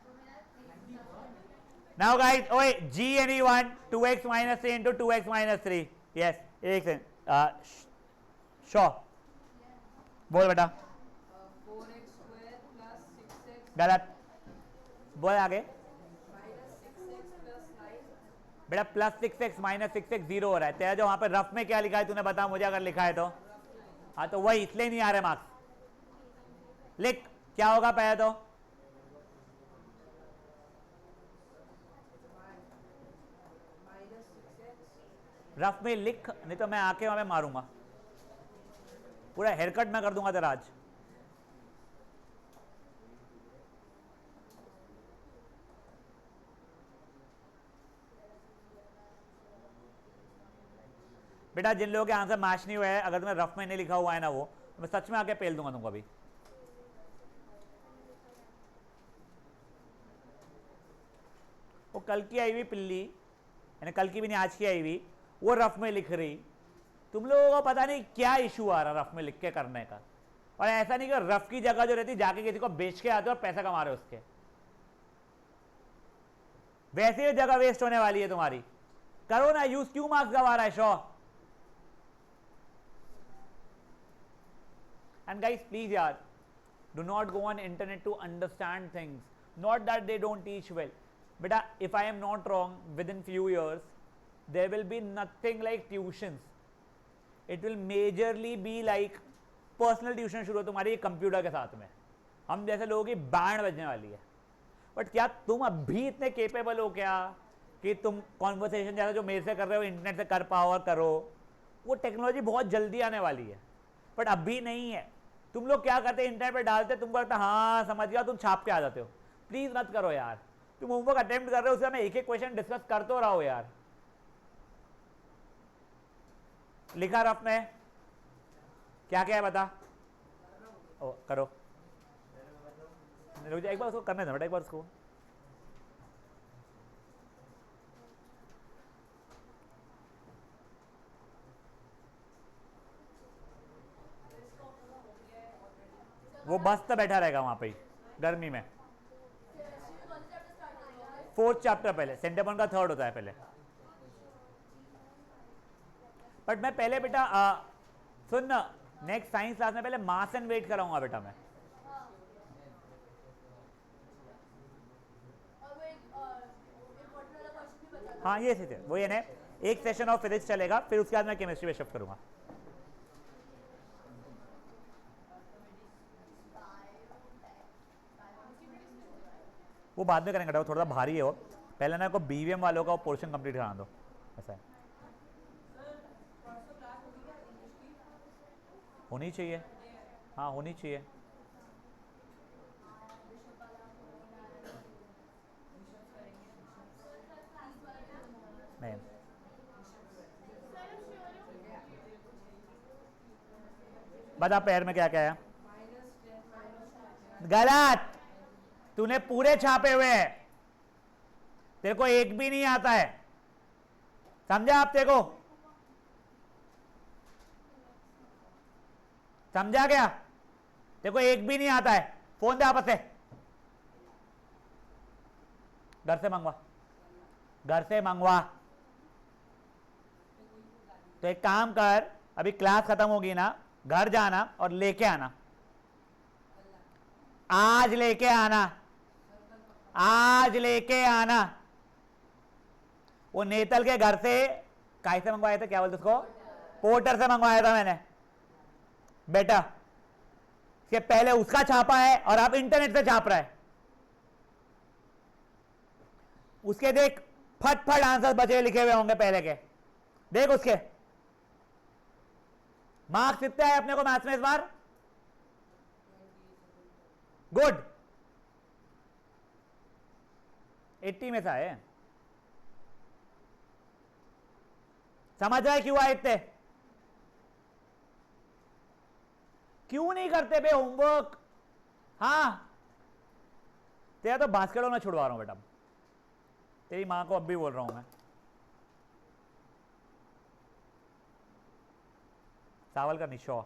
तो मेरा Now guys, ओए g anyone 2x minus 3 into 2x minus 3, yes, एक सेकंड, श्योर बोल बेटा, 4x square plus 6x गलत, बोल आगे minus 6x plus 9 बेटा, प्लस 6x माइनस 6x 0 हो रहा है। तेरा जो वहां पे रफ में क्या लिखा है तूने बता मुझे, अगर लिखा है तो। हाँ तो वही इसलिए नहीं आ रहे मार्क्स। लिख क्या होगा पहले तो, minus 6x रफ में लिख, नहीं तो मैं आके वहां पे मारूंगा, पूरा हेयरकट मैं कर दूंगा तेरा आज। बेटा जिन लोगों के आंसर मैच नहीं हुए हैं, अगर तुम्हें रफ में नहीं लिखा हुआ है ना वो, तो मैं सच में आके पेल दूंगा तुमको अभी। वो कल की आई हुई पिल्ली, यानी कल की भी नहीं आज की आई हुई, वो रफ में लिख रही, तुम लोगों को पता नहीं क्या इशू आ रहा रफ में लिख के करने का। और ऐसा नहीं कि रफ की जगह जो रहती जाके किसी को बेच के आते हो और पैसा कमा रहे हो उसके, वैसे ही जगह वेस्ट होने वाली है तुम्हारी। करो ना यूज, क्यों मार्क्स गवा रहा है show. And guys, please yaar, do not go on internet to understand things. Not that they don't teach well. Beta, if I am not wrong, within few years, there will be nothing like tuitions. It will majorly be like personal tuition शुरू हो तुम्हारी computer के साथ में। हम जैसे लोगों की बैंड बजने वाली है। बट क्या तुम अभी इतने केपेबल हो क्या कि तुम कॉन्वर्सेशन जैसा जो मेरे से कर रहे हो इंटरनेट से कर पाओ और करो? वो टेक्नोलॉजी बहुत जल्दी आने वाली है, बट अभी नहीं है। तुम लोग क्या करते, इंटरनेट पे डालते, तुमको लगता हाँ समझ गया, तुम छाप के आ जाते हो। प्लीज मत करो यार, तुम होमवर्क अटेम्प्ट कर रहे हो, उसमें मैं एक एक क्वेश्चन डिस्कस कर तो रहा हूं यार। लिखा रफ में क्या क्या है बता। ओ करो, रुक जा, एक बार उसको करने दो बेटा, एक बार उसको। वो मस्त बैठा रहेगा वहां पे ही गर्मी में। 4th चैप्टर पहले, सेंटेपन का 3rd होता है पहले। बट मैं पहले बेटा सुन ना, नेक्स्ट साइंस क्लास में पहले मास एंड वेट कराऊंगा बेटा मैं। और वो एक इम्पोर्टेंट वाला क्वेश्चन भी बता दो। हाँ ये थे वो, ये ने एक सेशन ऑफ फिजिक्स चलेगा, फिर उसके बाद मैं केमिस्ट्री में शिफ्ट करूंगा। वो बाद में करेंगे बेटा, वो थोड़ा सा भारी है वो, पहले ना को बीवीएम वालों का पोर्शन कंप्लीट कराना दो, ऐसा है। होनी चाहिए, हाँ होनी चाहिए। नहीं बता पैर में क्या क्या है। गलत, तूने पूरे छापे हुए हैं, तेरे को एक भी नहीं आता है, समझा आप? तेरे को समझा क्या? तेरे को एक भी नहीं आता है, फोन दे आपस से, घर से मंगवा, घर से मंगवा। तो एक काम कर, अभी क्लास खत्म होगी ना, घर जाना और लेके आना, आज लेके आना, आज लेके आना। वो नेतल के घर से काय से मंगवाए थे, क्या बोलते उसको, पोर्टर से मंगवाया था मैंने बेटा। इसके पहले उसका छापा है और आप इंटरनेट से छाप रहा है। उसके देख फट फट आंसर बचे लिखे हुए होंगे पहले के, देख उसके मार्क्स कितने आए अपने को मैथ्स में इस बार? गुड, 80 में से आए। समझ रहे क्यों आए इतने? क्यों नहीं करते बे होमवर्क? हाँ, तेरा तो बास्केटबॉल में छुड़वा रहा हूं बेटा, तेरी मां को अब भी बोल रहा हूं मैं। चावल का निशो।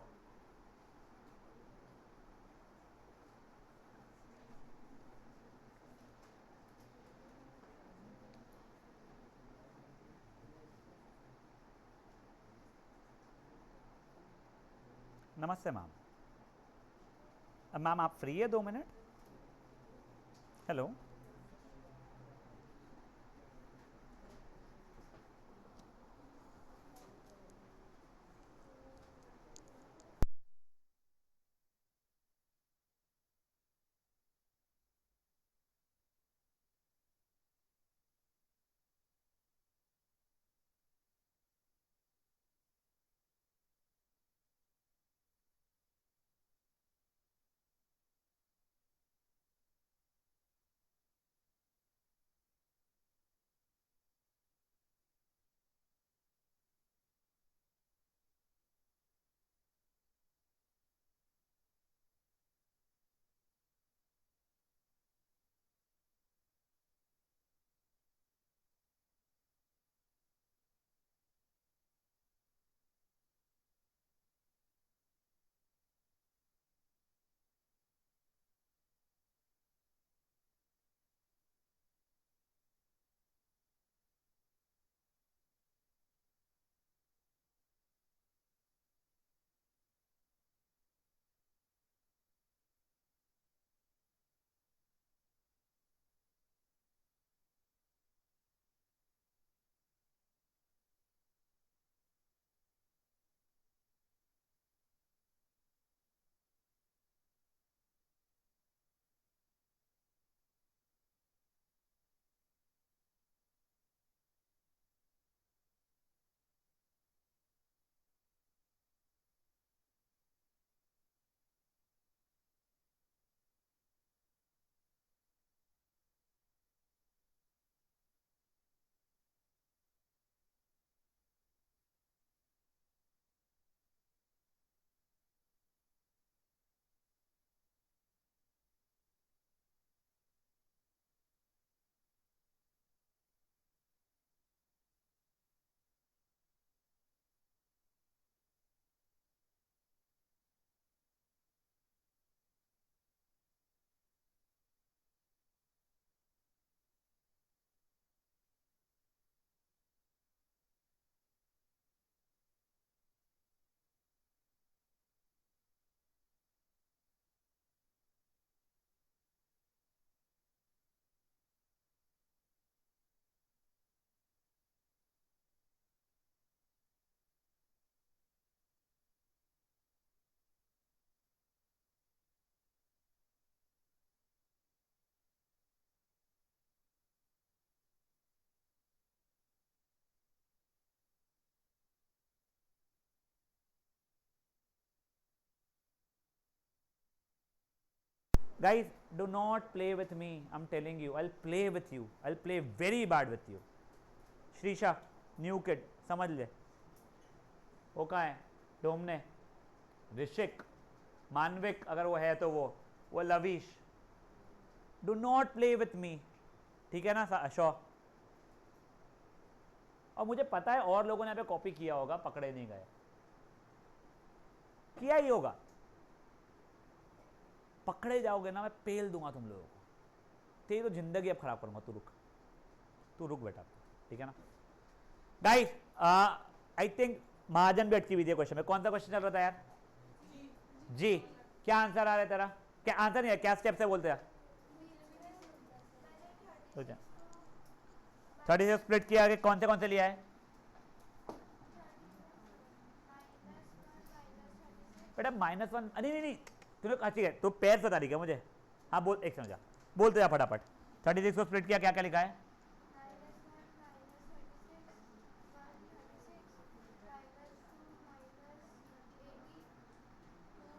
नमस्ते मैम। मैम आप फ्री है 2 minute? Hello, guys, do not play with me. I'm telling you, I'll play with you. I'll play very bad with you. Shrisha, new kid, समझ ले। वो कहाँ है? डोमने, ऋषिक, मानविक अगर वो है तो वो Lovish. Do not play with me, ठीक है ना अशोक? और मुझे पता है और लोगों ने यहाँ पे कॉपी किया होगा, पकड़े नहीं गए। किया ही होगा, पकड़े जाओगे ना मैं पेल दूंगा तुम लोगों को। तेरी तो जिंदगी अब खराब करूंगा। तू रुक बेटा, ठीक है ना? गाइस, आई थिंक महाजन भी अटकी हुई थी क्वेश्चन में। कौन सा क्वेश्चन चल रहा था यार? जी, क्या आंसर आ रहा है तेरा? क्या आंसर नहीं है, क्या स्टेप से बोलते हैं? 30 से स्प्लिट किया आगे कौन से लिया है बेटा? -1, नहीं, तूने ठीक है, तो पेयर बता रही क्या मुझे? हाँ बोल, एक समझा, बोलते जा फटाफट। 36 को स्प्लिट किया, क्या क्या लिखा है?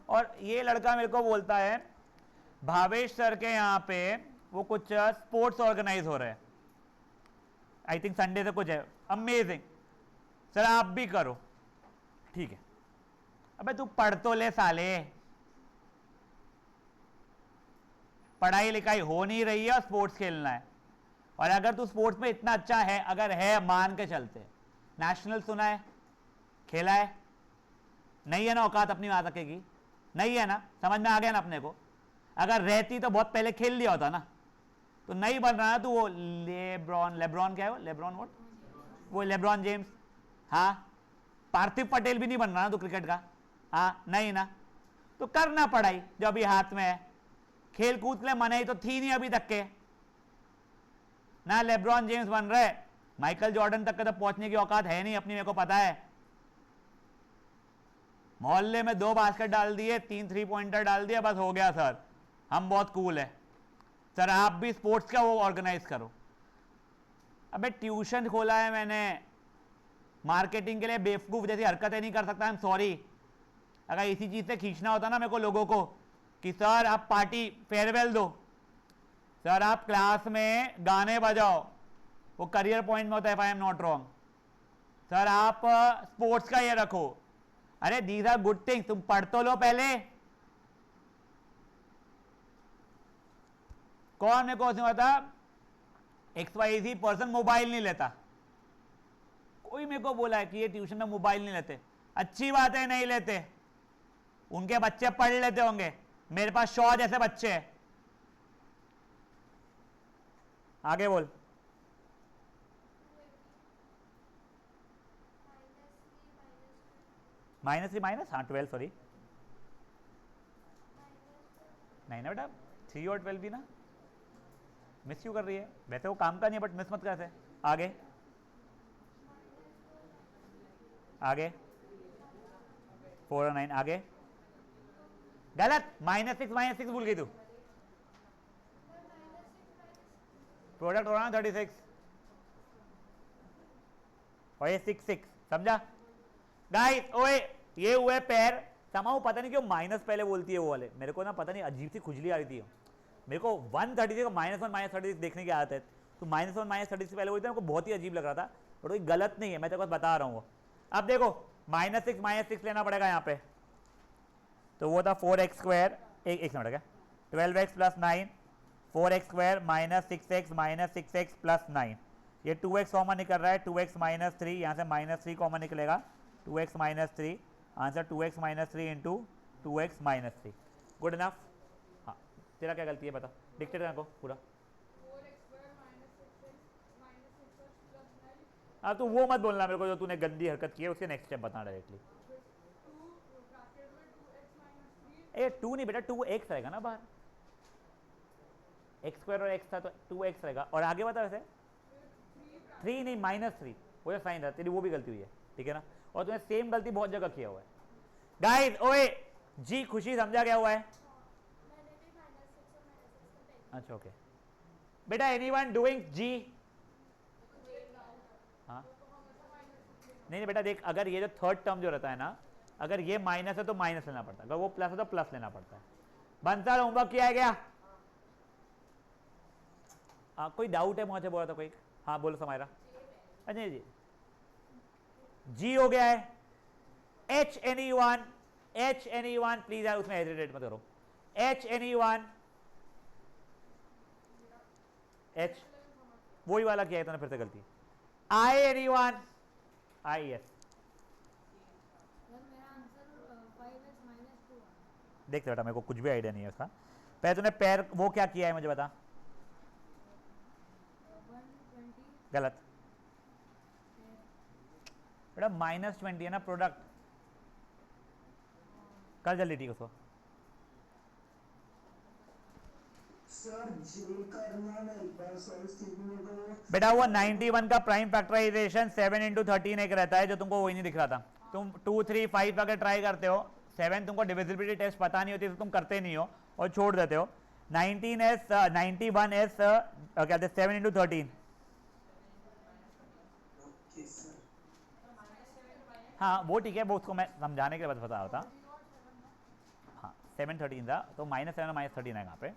और ये लड़का मेरे को बोलता है भावेश सर के यहाँ पे वो कुछ स्पोर्ट्स ऑर्गेनाइज हो रहे हैं, आई थिंक संडे से कुछ है, अमेजिंग सर आप भी करो। ठीक है, अबे तू पढ़ तो ले साले, पढ़ाई लिखाई हो नहीं रही है और स्पोर्ट्स खेलना है। और अगर तू स्पोर्ट्स में इतना अच्छा है, अगर है मान के चलते, नेशनल सुना है, खेला है, नहीं है ना औकात अपनी आ सकेगी, नहीं है ना, समझ में आ गया ना अपने को। अगर रहती तो बहुत पहले खेल लिया होता ना, तो नहीं बन रहा ना तू वो लेब्रॉन क्या है वो, लेब्रॉन व्हाट, वो लेब्रॉन जेम्स, हाँ पार्थिव पटेल भी नहीं बन रहा ना तू क्रिकेट का, हाँ नहीं ना, तो करना पढ़ाई जो अभी हाथ में है। खेल कूद के लिए मनाई तो थी नहीं अभी तक के ना, लेब्रॉन जेम्स बन रहे, माइकल जॉर्डन तक के तो पहुंचने की औकात है नहीं अपनी, मेरे को पता है। मोहल्ले में 2 बास्केट डाल दिए, 3 3 पॉइंटर डाल दिया, बस हो गया सर, हम बहुत कूल है। सर आप भी स्पोर्ट्स का वो ऑर्गेनाइज करो। अबे ट्यूशन खोला है मैंने, मार्केटिंग के लिए बेवकूफ जैसी हरकतें नहीं कर सकता, आई एम सॉरी। अगर इसी चीज से खींचना होता ना मेरे को लोगों को कि सर आप पार्टी फेयरवेल दो, सर आप क्लास में गाने बजाओ, वो करियर पॉइंट में होता है if I am not wrong, sir आप स्पोर्ट्स का ये रखो, अरे दीज आर गुड थिंग्स, तुम पढ़ तो लो पहले। कौन मेरे को उसने बता XYZ पर्सन मोबाइल नहीं लेता, कोई मेरे को बोला है कि ये ट्यूशन में मोबाइल नहीं लेते, अच्छी बात है नहीं लेते, उनके बच्चे पढ़ लेते होंगे, मेरे पास 100 जैसे बच्चे हैं। आगे बोल। -3 माइनस, हाँ 12 सॉरी, नहीं ना बेटा 3 और 12 भी ना, मिस क्यों कर रही है, वैसे वो काम का नहीं है बट मिस मत कर ऐसे। आगे आगे 4 और 9, आगे गलत, -6 भूल गई तू, प्रोडक्ट हो रहा ना 36 और ये 6 6, समझा गाइस। ओए ये हुए पैर, समाऊ पता नहीं क्यों माइनस पहले बोलती है वो वाले, मेरे को ना पता नहीं अजीब सी खुजली आ रही थी, मेरे को 136 को -1 -36 देखने की आदत है, तो -1 -36 पहले बोलते हैं, मेरे को बहुत ही अजीब लग रहा था, बट कोई गलत नहीं है, मैं तेरे को बता रहा हूँ। अब देखो -6 लेना पड़ेगा यहाँ पे, तो वो था 4x², एक मिनट क्या 12x + 9, 4x² -6x 6x + 9, ये 2x कॉमन निकल रहा है, 2x - 3, यहाँ से -3 कॉमन निकलेगा, 2x - 3, answer 2x - 3 into 2x - 3, good enough. हाँ तेरा क्या गलती है बता, डिक्टेट करने को पूरा। 4x² -6x -6x + 9, हाँ तो वो मत बोलना मेरे को जो तूने गंदी हरकत की है, उसके नेक्स्ट स्टेप बता डायरेक्टली। 2 ब्रैकेट में 2x - 3, ए 2 नहीं बेटा 2x रहेगा ना बाहर, x² और x था तो 2x रहेगा, और आगे बता वैसे 3 नहीं -3, वो जो साइन था तेरी वो भी गलती हुई है, ठीक है ना, और तूने सेम गलती बहुत जगह किया हुआ है। गाइस ओए जी खुशी समझा क्या हुआ है, मैंने भी -6 और -6 का पहले अच्छा ओके बेटा, एनीवन डूइंग जी, हाँ नहीं बेटा देख, अगर ये जो थर्ड टर्म जो रहता है ना, अगर ये माइनस है तो माइनस लेना पड़ता है, अगर वो प्लस है तो प्लस लेना पड़ता है। बंसर होमवर्क किया है क्या, कोई डाउट है मुझे बोला था कोई, हाँ बोलो समायरा। अच्छा जी जी हो गया है, एच एनी वन प्लीज यार उसमें हेजिटेट मत करो, एच वही वाला किया है तूने फिर से गलती, I any one, I S, मेरा आंसर 5x - 2 देखते बेटा मेरे को कुछ भी आइडिया नहीं है उसका, पहले तूने पैर वो क्या किया है मुझे बता, 120 गलत बेटा -20 है ना प्रोडक्ट, कर जल्दी ठीक उसको। बेटा वो 91 का प्राइम फैक्टराइजेशन 7 × 13 एक रहता है, जो तुमको वही नहीं दिख रहा था, तुम 2 3 5 अगर ट्राई करते हो, 7 तुमको डिविजिबिलिटी टेस्ट पता नहीं होती तो तुम करते नहीं हो और छोड़ देते हो, 91 क्या 7 × 13, हाँ वो ठीक है, वो उसको मैं समझाने के लिए बस बता रहा था। हाँ 713 था, तो -7 और -13 है यहाँ पे।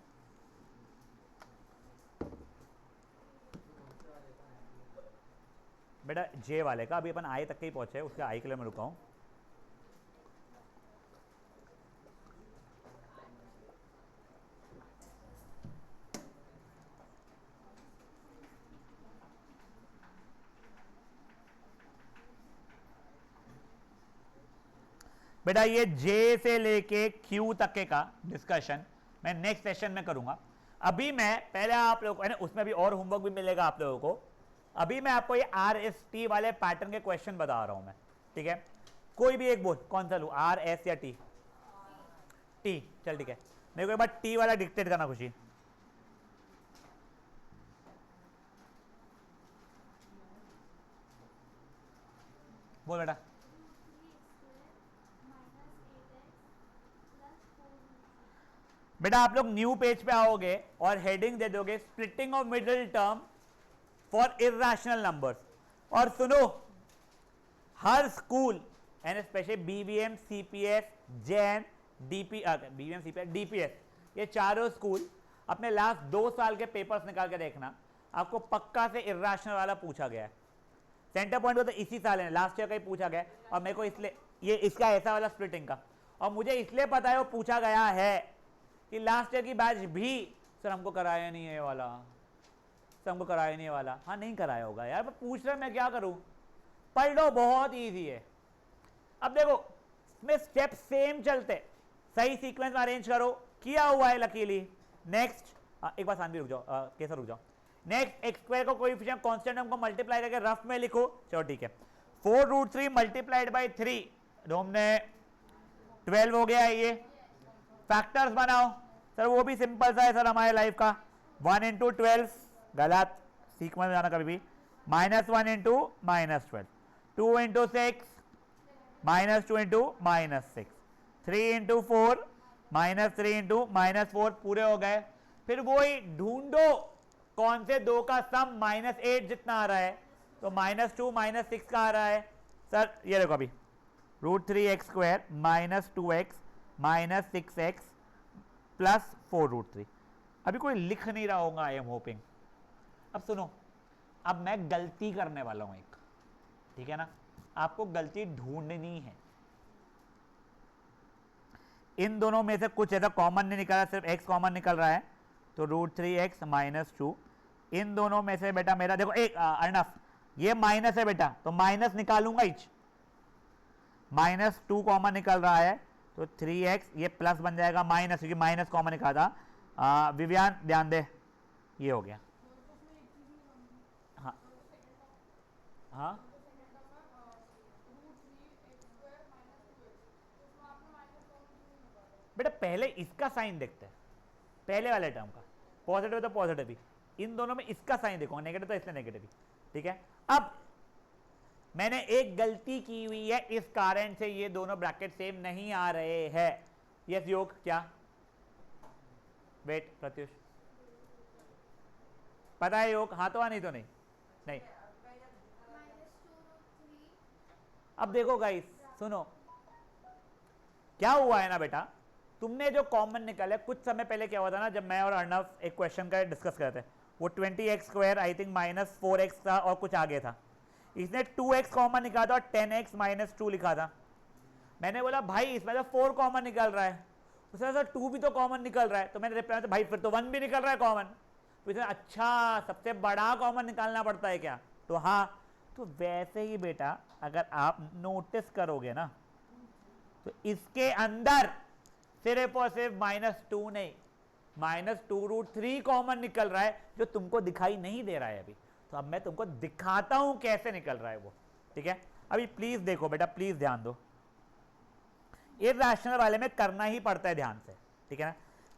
बेटा जे वाले का अभी अपन आई तक के ही पहुंचे, उसके आई के लिए मैं रुका हूँ। बेटा ये जे से लेके क्यू तक के का डिस्कशन मैं नेक्स्ट सेशन में करूंगा। अभी मैं पहले आप लोगों को, उसमें भी और होमवर्क भी मिलेगा आप लोगों को। अभी मैं आपको ये RST वाले पैटर्न के क्वेश्चन बता रहा हूं मैं, ठीक है। कोई भी एक बोल, कौन सा लू, RS या T? T, चल ठीक है। मेरे को एक बार T वाला डिक्टेट करना खुशी। बोल बेटा। बेटा आप लोग न्यू पेज पे आओगे और हेडिंग दे दोगे splitting of middle term for irrational numbers. और सुनो, हर school and specially BVM, CPS, Jain, BVM, CPS, DPS, ये चारों स्कूल अपने लास्ट 2 साल के पेपर्स निकाल के देखना, आपको पक्का से इर्रेशनल वाला पूछा गया है। सेंटर पॉइंट तो इसी साल है, लास्ट ईयर का ही पूछा गया है। और मेरे को इसलिए ये इसका ऐसा वाला स्प्लिटिंग का, और मुझे इसलिए पता है वो पूछा गया है कि लास्ट ईयर की बैच भी सर हमको कराया नहीं है वाला, सर हमको कराया नहीं है वाला। हाँ नहीं कराया होगा यार, मैं पूछ रहा, मैं क्या करूं, पढ़ लो, बहुत ईजी है। अब देखो इसमें स्टेप सेम चलते, सही सीक्वेंस में अरेंज करो, किया हुआ है लकीली। नेक्स्ट एक बार शांति रुक जाओ, कैसा रुक जाओ। नेक्स्ट एक्स स्क्वायर को कोएफिशिएंट कांस्टेंट हमको मल्टीप्लाई करके रफ में लिखो, चलो ठीक है। 4√3 मल्टीप्लाइड बाई 3, तो हमने 12 हो गया है। ये फैक्टर्स बनाओ सर, वो भी सिंपल सा है सर हमारे लाइफ का। 1 × 12, गलत, सीक्वेंस में जाना कभी भी। -1 × -12, 2 × 6, -2 × -6, 3 × 4, -3 × -4, पूरे हो गए। फिर वही ढूंढो कौन से दो का सम -8 जितना आ रहा है, तो -2 -6 का आ रहा है सर। ये देखो अभी √3x² -2x -6x प्लस 4√3। अभी कोई लिख नहीं रहा होगा, आई एम होपिंग। अब सुनो, अब मैं गलती करने वाला हूं एक, ठीक है ना, आपको गलती ढूंढनी है। इन दोनों में से कुछ ऐसा कॉमन नहीं निकल रहा, सिर्फ x कॉमन निकल रहा है, तो √3x -2। इन दोनों में से बेटा मेरा देखो एक अर्नफ, ये माइनस है बेटा, तो माइनस निकालूंगा इच, -2 कॉमन निकल रहा है, तो 3x, ये प्लस बन जाएगा माइनस, क्योंकि माइनस कॉमन निकाला था। विवियान ध्यान दे, ये हो गया। हाँ हाँ बेटा पहले इसका साइन देखते हैं, पहले वाले टर्म का, पॉजिटिव तो पॉजिटिव ही, इन दोनों में इसका साइन देखो, नेगेटिव तो इसलिए नेगेटिव ही, ठीक है। अब मैंने एक गलती की हुई है, इस कारण से ये दोनों ब्रैकेट सेम नहीं आ रहे हैं। यस योग, क्या वेट प्रत्युष पता है योग, हाँ तो हाँ नहीं तो नहीं, नहीं। अब देखो गाइस सुनो, क्या हुआ है ना बेटा, तुमने जो कॉमन निकाला, कुछ समय पहले क्या हुआ था ना, जब मैं और अर्णव एक क्वेश्चन का डिस्कस कर रहे थे, वो 20x² आई थिंक -4x था और कुछ आगे था, इसने 2x कॉमन निकाला था और 10x -2 लिखा था। मैंने बोला भाई इसमें तो 4 कॉमन निकल रहा है, उसने सर 2 भी तो कॉमन निकल रहा है, तो मैंने रिप्लाई, भाई फिर तो 1 भी निकल रहा है कॉमन। तो इसने अच्छा सबसे बड़ा कॉमन निकालना पड़ता है क्या, तो हाँ। तो वैसे ही बेटा अगर आप नोटिस करोगे ना, तो इसके अंदर सिर्फ और सिर्फ -2 नहीं, -2√3 कॉमन निकल रहा है, जो तुमको दिखाई नहीं दे रहा है अभी। तो अब मैं तुमको दिखाता हूं कैसे निकल रहा है वो, ठीक है। अभी प्लीज देखो बेटा, प्लीज ध्यान दो, इर्रेशनल वाले में करना ही पड़ता है ध्यान से, ठीक है ना।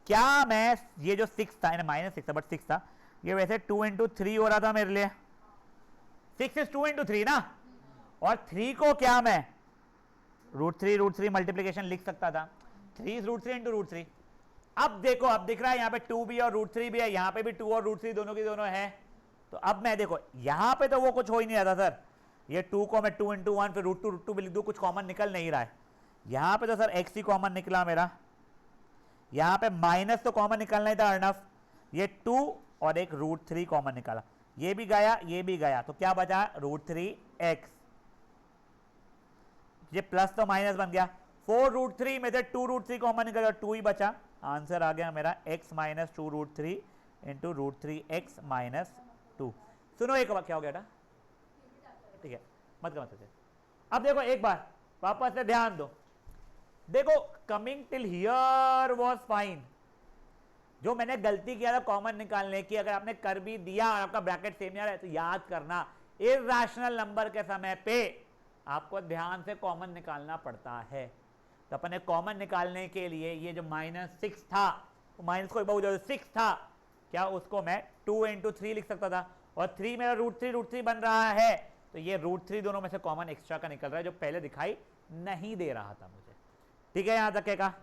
क्या मैं ये जो 6 था, -6 था बट 6 था, ये वैसे 2 × 3 हो रहा था मेरे लिए, 6 is 2 × 3 ना, और 3 को क्या मैं √3 मल्टीप्लीकेशन लिख सकता था, 3 is √3 × √3। अब देखो, अब दिख रहा है यहाँ पे 2 भी और √3 भी है, यहाँ पे भी 2 और √3 दोनों की दोनों है। तो अब मैं देखो यहाँ पे तो वो कुछ हो ही नहीं रहा था सर, ये 2 को मैं 2 × 1 फिर √2 भी लिख दूँ, कुछ कॉमन निकल नहीं रहा है। यहाँ पे तो सर x ही कॉमन निकला मेरा, यहां पे माइनस तो कॉमन निकालना ही था अर्नफ, ये 2 और एक √3 कॉमन निकाला, ये भी गया ये भी गया, तो क्या बचा √3x, ये प्लस तो माइनस बन गया, 4√3 में से 2√3 कॉमन निकल गया, 2 ही बचा, आंसर आ गया मेरा x minus 2√3 into √3x minus 2। सुनो एक बार क्या हो गया था, ठीक है मत कर। अब देखो एक बार वापस से ध्यान दो, देखो coming till here was fine, जो मैंने गलती किया था कॉमन निकालने की, अगर आपने कर भी दिया और आपका ब्रैकेट सेम नहीं आ रहा है तो याद करना इर्रेशनल नंबर के समय पे आपको ध्यान से कॉमन निकालना पड़ता है। तो अपने कॉमन निकालने के लिए ये जो -6 था, माइनस को बहुत जो 6 था, क्या उसको मैं 2 इंटू 3 लिख सकता था, और 3 मेरा √3 बन रहा है, तो ये √3 दोनों में से कॉमन एक्स्ट्रा का निकल रहा है जो पहले दिखाई नहीं दे रहा था मुझे। ठीक है यहां तक का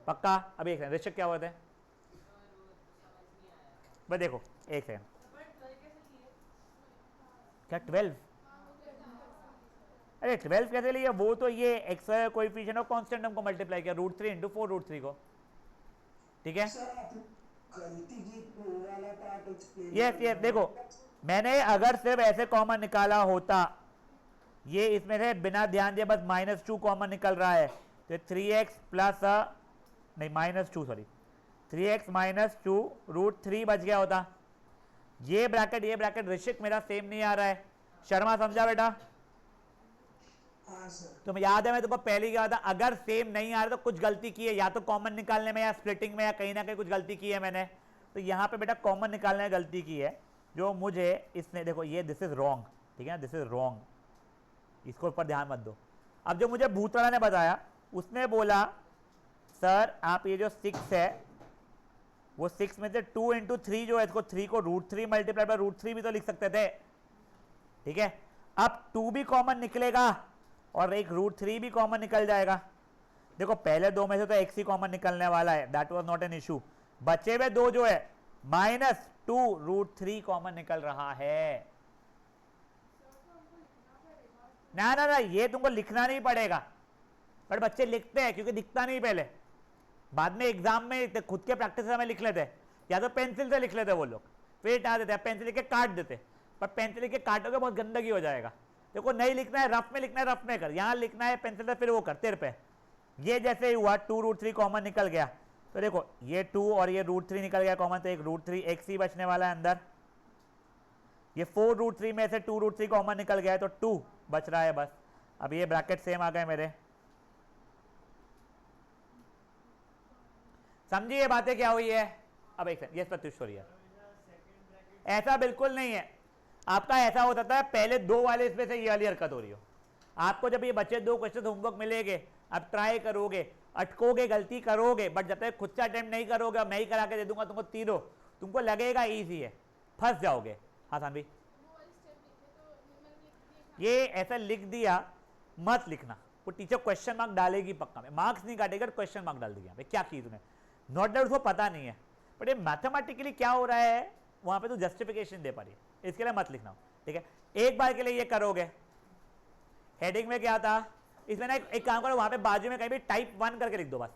पक्का। अब एक ऋषभ क्या होता है, बस देखो एक सेकंड, क्या 12, अरे 12 कैसे लिए, वो तो ये एक्स कोएफिशिएंट और कांस्टेंट टर्म को मल्टीप्लाई किया √3 इंटू 4√3 को, ठीक है। यस यस देखो मैंने अगर सिर्फ ऐसे कॉमन निकाला होता, ये इसमें से बिना ध्यान दिए बस -2 कॉमन निकल रहा है, तो 3x प्लस नहीं -2 सॉरी 3x माइनस 2 √3 बच गया होता। ये ब्रैकेट ऋषिक मेरा सेम नहीं आ रहा है, शर्मा समझा बेटा? तुम याद है मैं तुमको पहले ही कहा था अगर सेम नहीं आ रहा तो कुछ गलती की है, या तो कॉमन निकालने में या स्प्लिटिंग में या कहीं ना कहीं कुछ गलती की है मैंने। तो यहाँ पे बेटा कॉमन निकालने में गलती की है, जो मुझे इसने देखो ये दिस इज रॉन्ग, ठीक है दिस इज रॉन्ग, इसको ऊपर ध्यान मत दो। अब जो मुझे भूतड़ा ने बताया उसने बोला सर आप ये जो 6 है वो 6 में से 2 इंटू 3 जो है इसको 3 को √3 मल्टीप्लाई बाय √3 भी तो लिख सकते थे, ठीक है। अब 2 भी कॉमन निकलेगा और एक √3 भी कॉमन निकल जाएगा। देखो पहले दो में से तो x ही कॉमन निकलने वाला है, that was not an issue. बचे हुए दो जो है -2 √3 कॉमन निकल रहा है। ना ना ना ये तुमको लिखना नहीं पड़ेगा, पर बच्चे लिखते हैं क्योंकि दिखता नहीं पहले, बाद में एग्जाम में खुद के प्रैक्टिस में लिख लेते, या तो पेंसिल से लिख लेते वो लोग, फिर हटा देते, पेंसिल लिख के काट देते, पर पेंसिल लिख के काटोगे बहुत गंदगी हो जाएगा। देखो नहीं लिखना है रफ में लिखना है, रफ में कर, यहाँ लिखना है पेंसिल से फिर वो कर तेरे पे। ये जैसे ही हुआ 2 √3 कॉमन निकल गया, तो देखो ये 2 और ये √3 निकल गया कॉमन, तो एक √3x ही बचने वाला है अंदर। ये 4 √3 में से 2 √3 कॉमन निकल गया है तो 2 बच रहा है बस। अब ये ब्रैकेट सेम आ गए मेरे, समझिए बातें क्या हुई है। अब एक ये प्रत्युष हो रही है, ऐसा बिल्कुल नहीं है आपका, ऐसा होता था पहले दो वाले इसमें से ये वाली हरकत हो रही हो। आपको जब ये बचे दो क्वेश्चन होमवर्क मिलेंगे, अब ट्राई करोगे, अटकोगे, गलती करोगे, बट जब तक खुद से अटेम्प्ट नहीं करोगे, मैं ही करा के दे दूंगा तुमको तीनों, तुमको लगेगा इजी है, फंस जाओगे। हाँ सानवी ये ऐसा लिख दिया मत लिखना, वो टीचर क्वेश्चन मार्क डालेगी पक्का में, मार्क्स नहीं काटेगा, क्वेश्चन मार्क डाल देगा क्या की तूने, नॉट डाउट उसको पता नहीं है, बट ये मैथमेटिकली क्या हो रहा है वहां पे तो जस्टिफिकेशन दे पा रही है, इसके लिए मत लिखना, ठीक है। एक बार के लिए ये करोगे, हेडिंग में क्या था इसमें ना एक काम करो, वहां पे बाजू में कहीं भी टाइप 1 करके लिख दो बस,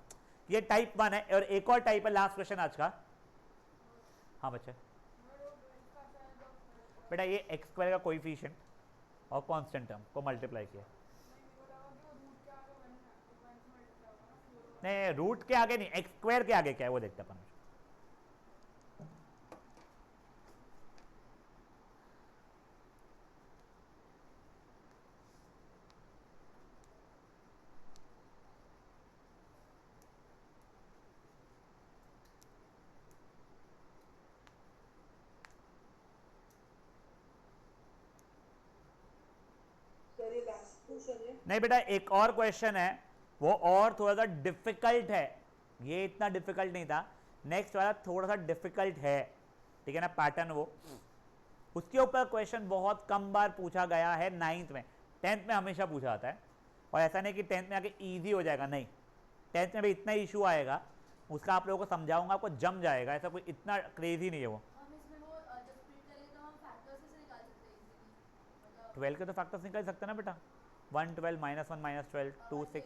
ये टाइप 1 है, और एक और टाइप है लास्ट क्वेश्चन आज का। हाँ बच्चे बेटा ये x² का कोएफिशिएंट और कांस्टेंट टर्म को मल्टीप्लाई किया, नहीं रूट के आगे नहीं, x² के आगे क्या है वो देखते अपन। नहीं बेटा एक और क्वेश्चन है, वो और थोड़ा सा डिफिकल्ट है, ये इतना डिफिकल्ट नहीं था, नेक्स्ट वाला थोड़ा सा डिफिकल्ट है, ठीक है ना, पैटर्न वो, उसके ऊपर क्वेश्चन बहुत कम बार पूछा गया है 9th में, 10th में हमेशा पूछा जाता है, और ऐसा नहीं कि 10th में आके ईजी हो जाएगा, नहीं 10th में भी इतना इशू आएगा, उसका आप लोगों को समझाऊंगा, आपको जम जाएगा, ऐसा कोई इतना क्रेजी नहीं है वो। 12 के तो फैक्टर्स निकाल सकते हैं ना बेटा, 1 12 -1 -12 2 6,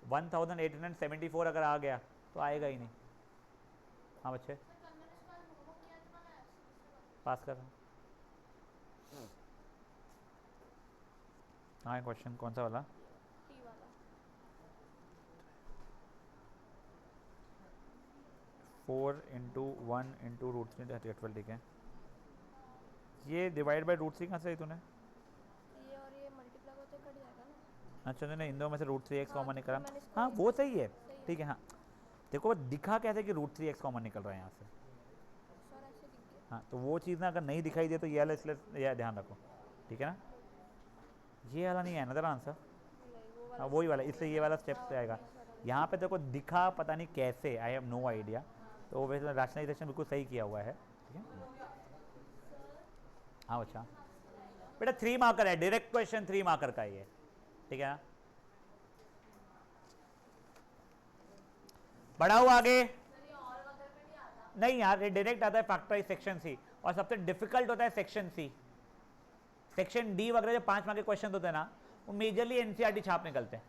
1874 अगर आ गया तो आएगा ही नहीं। हाँ बच्चे सर कल मैंने इसका होमवर्क किया था ना, मैं पास कर रहा हूँ। हाँ क्वेश्चन कौन सा वाला? टी वाला 4 इंटू 1 इंटू रूट 3 ठीक है। ये डिवाइड बाई रूट 3 कहाँ से तूने? ये और ये मल्टीप्लाई करके कट जाएगा ना। अच्छा नहीं इन दो में से रूट 3x हाँ, कॉमन तो निकल रहा मैंने इसको हाँ ये- वो सही है सही है। ठीक है। हाँ देखो वो दिखा कैसे कि रूट 3x कॉमन निकल रहा है यहाँ से। सर ऐसे दिख गया। हाँ तो वो चीज़ ना अगर नहीं दिखाई दे तो ये वाला इसलिए यह ध्यान रखो ठीक है ना। ये वाला नहीं है ना तेरा आंसर। नहीं वो वाला हाँ वही वाला इसलिए ये वाला स्टेप हाँ, से आएगा। वही सारा। यहाँ पे देखो दिखा पता नहीं कैसे, आई हैव नो आइडिया। तो वो वैसे रैशनलाइजेशन बिल्कुल सही किया हुआ है ठीक है। हाँ अच्छा बेटा 3 मार्कर है, डायरेक्ट क्वेश्चन 3 मार्कर का ही है ठीक है ना। बढ़ाओ आगे। नहीं यार ये डायरेक्ट आता है फैक्टराइज सेक्शन सी, और सबसे डिफिकल्ट होता है सेक्शन सी। सेक्शन डी वगैरह जो 5 मार्क के क्वेश्चन होते हैं ना वो मेजरली एनसीईआरटी छाप निकलते हैं।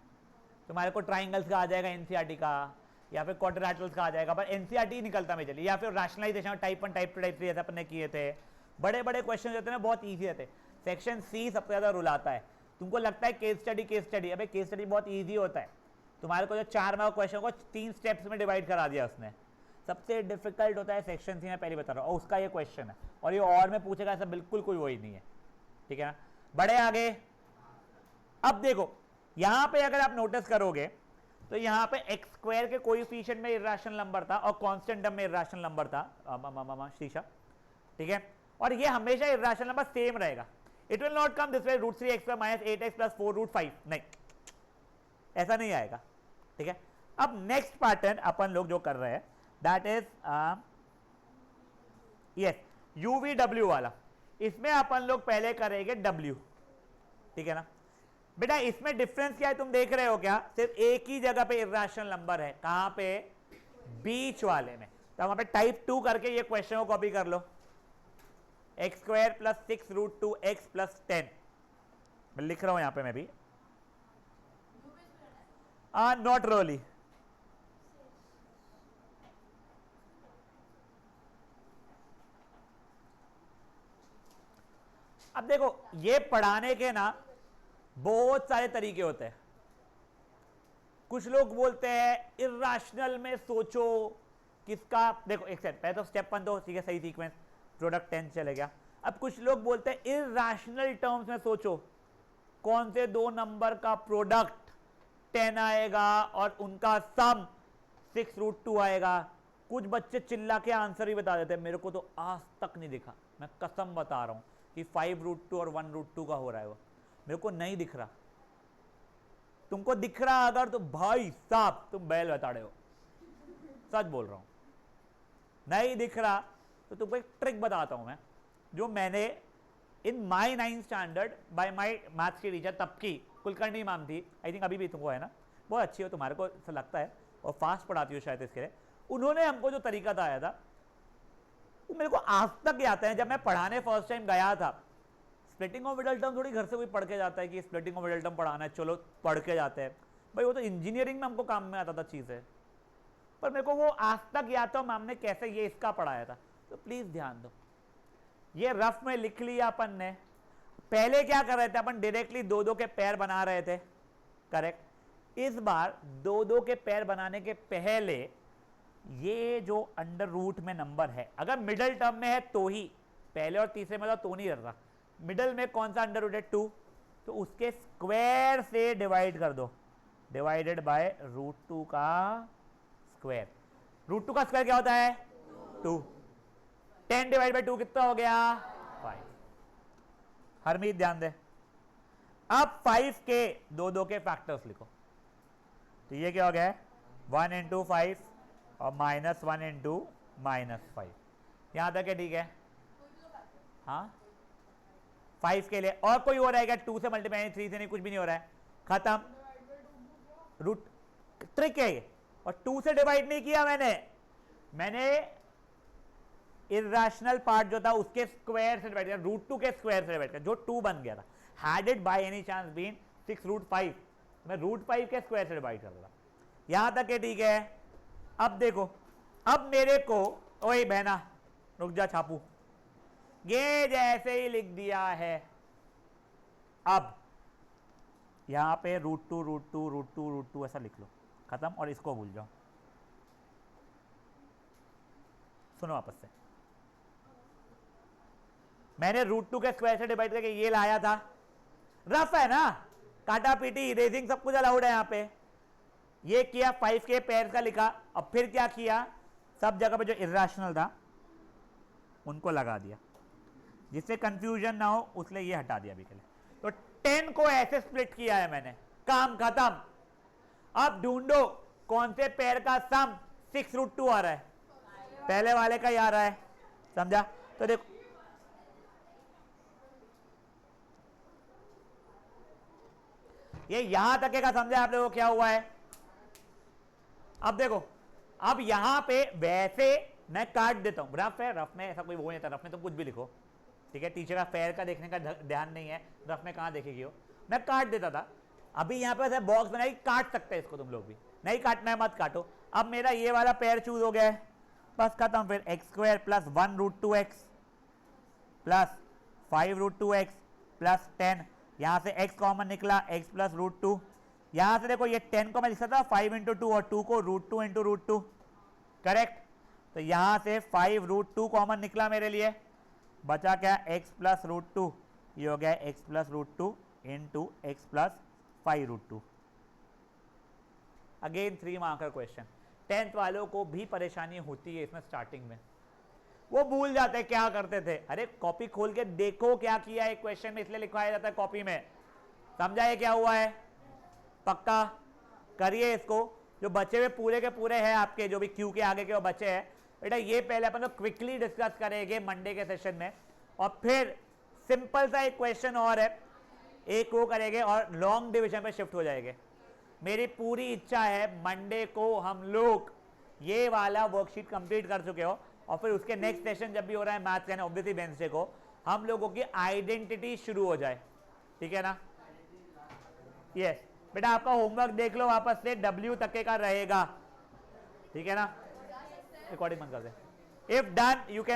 तुम्हारे को ट्राइंगल्स का आ जाएगा एनसीईआरटी का, या फिर क्वाड्रिलेटरल्स का आ जाएगा, पर एनसीईआरटी निकलता मेजरली, या फिर रैशनलाइजेशन टाइप 1 टाइप 2 टाइप 3 जैसे अपन ने किए थे। बड़े बड़े क्वेश्चन होते हैं ना बहुत ईजी रहते। सेक्शन सी सबसे ज्यादा रुलाता है। तुमको लगता है केस स्टडी, अबे केस स्टडी बहुत ईजी होता है। तुम्हारे को जो 4 मार्क क्वेश्चन को 3 स्टेप्स में डिवाइड करा दिया उसने। सबसे डिफिकल्ट होता है सेक्शन सी, मैं पहले बता रहा हूँ, और उसका ये क्वेश्चन है, और ये और में पूछेगा ऐसा बिल्कुल कोई वही नहीं है ठीक है ना। बड़े आगे। अब देखो यहां पे अगर आप नोटिस करोगे तो यहां पे एक्स स्क्वायर के कोएफिशिएंट में इर्रेशनल नंबर था और कांस्टेंट टर्म में इर्रेशनल नंबर था शीशा ठीक है। और ये हमेशा इर्रेशनल नंबर सेम रहेगा। It will not come this way √3x minus 8x plus 4√5, नहीं ऐसा नहीं आएगा ठीक है। अब नेक्स्ट पैटर्न अपन लोग जो कर रहे हैं दैट इज यस UVW वाला। इसमें अपन लोग पहले करेंगे W ठीक है ना। बेटा इसमें डिफरेंस क्या है तुम देख रहे हो क्या? सिर्फ एक ही जगह पे इर्रेशनल नंबर है, कहां पे? बीच वाले में। तो वहां पे टाइप 2 करके ये क्वेश्चन को कॉपी कर लो। X square plus 6√2x plus 10 मैं लिख रहा हूं यहां पे मैं भी। Not really. अब देखो ये पढ़ाने के ना बहुत सारे तरीके होते हैं। कुछ लोग बोलते हैं इर्रेशनल में सोचो किसका, देखो एक सेकंड पहले तो स्टेप 1 तो ठीक है सही सीक्वेंस, प्रोडक्ट 10 चले गया। अब कुछ लोग बोलते हैं इर्रेशनल टर्म्स में सोचो कौन से दो नंबर का प्रोडक्ट 10 आएगा और उनका सम 6√2 आएगा। कुछ बच्चे चिल्ला के आंसर ही बता देते हैं, मेरे को तो आज तक नहीं दिखा, मैं कसम बता रहा हूं कि 5√2 और 1√2 का हो रहा है वो, मेरे को नहीं दिख रहा। तुमको दिख रहा अगर तो भाई साहब तुम बैल बता रहे हो, सच बोल रहा हूं। नहीं दिख रहा तो तुमको एक ट्रिक बताता हूं मैं, जो मैंने इन माई 9th standard by my maths की टीचर तब की कुलकर्णी मैम थी, आई थिंक अभी भी तुमको है ना, बहुत अच्छी हो तुम्हारे को ऐसा लगता है और फास्ट पढ़ाती हो शायद इसके लिए। उन्होंने हमको जो तरीका बताया था वो मेरे को आज तक याद है। जब मैं पढ़ाने फर्स्ट टाइम गया था, स्प्लिटिंग ऑफ मिडल टर्म थोड़ी घर से कोई पढ़ के जाता है कि स्प्लिटिंग ऑफ मिडल टर्म पढ़ाना है, चलो पढ़ के जाते हैं भाई, वो तो इंजीनियरिंग में हमको काम में आता था चीज़ें। पर मेरे को वो आज तक याद था मैम ने कैसे ये इसका पढ़ाया था, तो प्लीज़ ध्यान दो। ये रफ में लिख लिया अपन ने। पहले क्या कर रहे थे अपन, डायरेक्टली 2-2 के पैर बना रहे थे, करेक्ट। इस बार 2-2 के पैर बनाने के पहले ये जो अंडर रूट में नंबर है, अगर मिडल टर्म में है तो ही, पहले और तीसरे में तो नहीं रहा, मिडल में कौन सा अंडर रूट है 2, तो उसके स्क्वायर से डिवाइड कर दो, डिवाइडेड बाय √2 का स्क्वायर। √2 का स्क्वायर क्या होता है 2, 10 डिवाइड बाय 2 कितना हो गया 5। हरमीत ध्यान दे। अब 5 के 2-2 के फैक्टर्स लिखो, तो ये क्या हो गया 1 इंटू 5 और -1 इंटू -5, यहां तक है ठीक है। हाँ 5 के लिए और कोई हो रहा है क्या? 2 से मल्टीप्लाई 3 से नहीं, कुछ भी नहीं हो रहा है, खत्म। रूट ट्रिक है ये, और 2 से डिवाइड नहीं किया मैंने इर्रेशनल पार्ट जो था उसके स्क्वायर से डिवाइड किया, √2 के स्क्वायर से डिवाइड किया, जो 2 बन गया था। Had it by any chance been 6√5, मैं √5 के स्क्वायर से डिवाइड कर रहा था, यहां तक के ठीक है। अब देखो, अब मेरे को, ओए बहना रुक जा छापू, ये जैसे ही लिख दिया है, अब यहां पे √2 ऐसा लिख लो, खत्म, और इसको भूल जाओ। सुनो वापस से, मैंने √2 के स्क्वायर से डिवाइड करके ये लाया था, रफ है ना, काटा पीटी इरेजिंग सब कुछ अलाउड है यहां पे। ये किया 5 के पेयर का लिखा, अब फिर क्या किया, सब जगह पे जो इरेशनल था उनको लगा दिया, जिससे कंफ्यूजन ना हो, उसलिए ये हटा दिया अभी के लिए। तो 10 को ऐसे स्प्लिट किया है मैंने, काम खत्म। अब ढूंढो कौन से पेयर का सम 6√2 आ रहा है, पहले वाले का ही आ रहा है, समझा। तो देखो ये यहां तक का समझा आप लोगों को क्या हुआ है। अब देखो, अब यहां पे वैसे मैं काट देता हूं, रफ है, रफ में ऐसा कोई वो नहीं था, रफ में तो कुछ भी लिखो, ठीक है, टीचर का फेयर का देखने का ध्यान नहीं है, रफ में कहां देखेगी हो, मैं काट देता था। अभी यहां पे ऐसे बॉक्स बनाई, काट सकते हैं इसको, तुम लोग भी नहीं काटना है मत काटो। अब मेरा ये वाला पेयर चूज हो गया है, बस खत्म। फिर x² + 1√2x plus 5√2x plus 10, यहां से x कॉमन निकला, x + √2। यहां से देखो ये 10 को मैं लिख सकता 5 × 2 और 2 को √2 × √2, करेक्ट। तो यहां से 5√2 कॉमन निकला मेरे लिए, बचा क्या, x + √2, ये हो गया x + √2 × x + 5√2। Again 3 marker question. 10th वालों को भी परेशानी होती है इसमें स्टार्टिंग में, वो भूल जाते हैं क्या करते थे। अरे कॉपी खोल के देखो क्या किया है क्वेश्चन में, इसलिए लिखवाया जाता है कॉपी में, समझा ये क्या हुआ है, पक्का करिए इसको। जो बचे हुए पूरे के पूरे हैं आपके, जो भी क्यू के आगे के वो बचे हैं बेटा, ये पहले अपन लोग क्विकली डिस्कस करेंगे मंडे के सेशन में, और फिर सिंपल सा एक क्वेश्चन और है, एक वो करेंगे और लॉन्ग डिवीजन पे शिफ्ट हो जाएंगे। मेरी पूरी इच्छा है मंडे को हम लोग ये वाला वर्कशीट कंप्लीट कर चुके हो, और फिर उसके नेक्स्ट सेशन जब भी हो रहा है मैथ्स का, ऑब्वियसली वेडनेसडे को, हम लोगों की आइडेंटिटी शुरू हो जाए, ठीक है ना। यस बेटा, आपका होमवर्क देख लो वापस से, W तक का रहेगा, ठीक है ना। रिकॉर्डिंग बंद कर दे। If done you can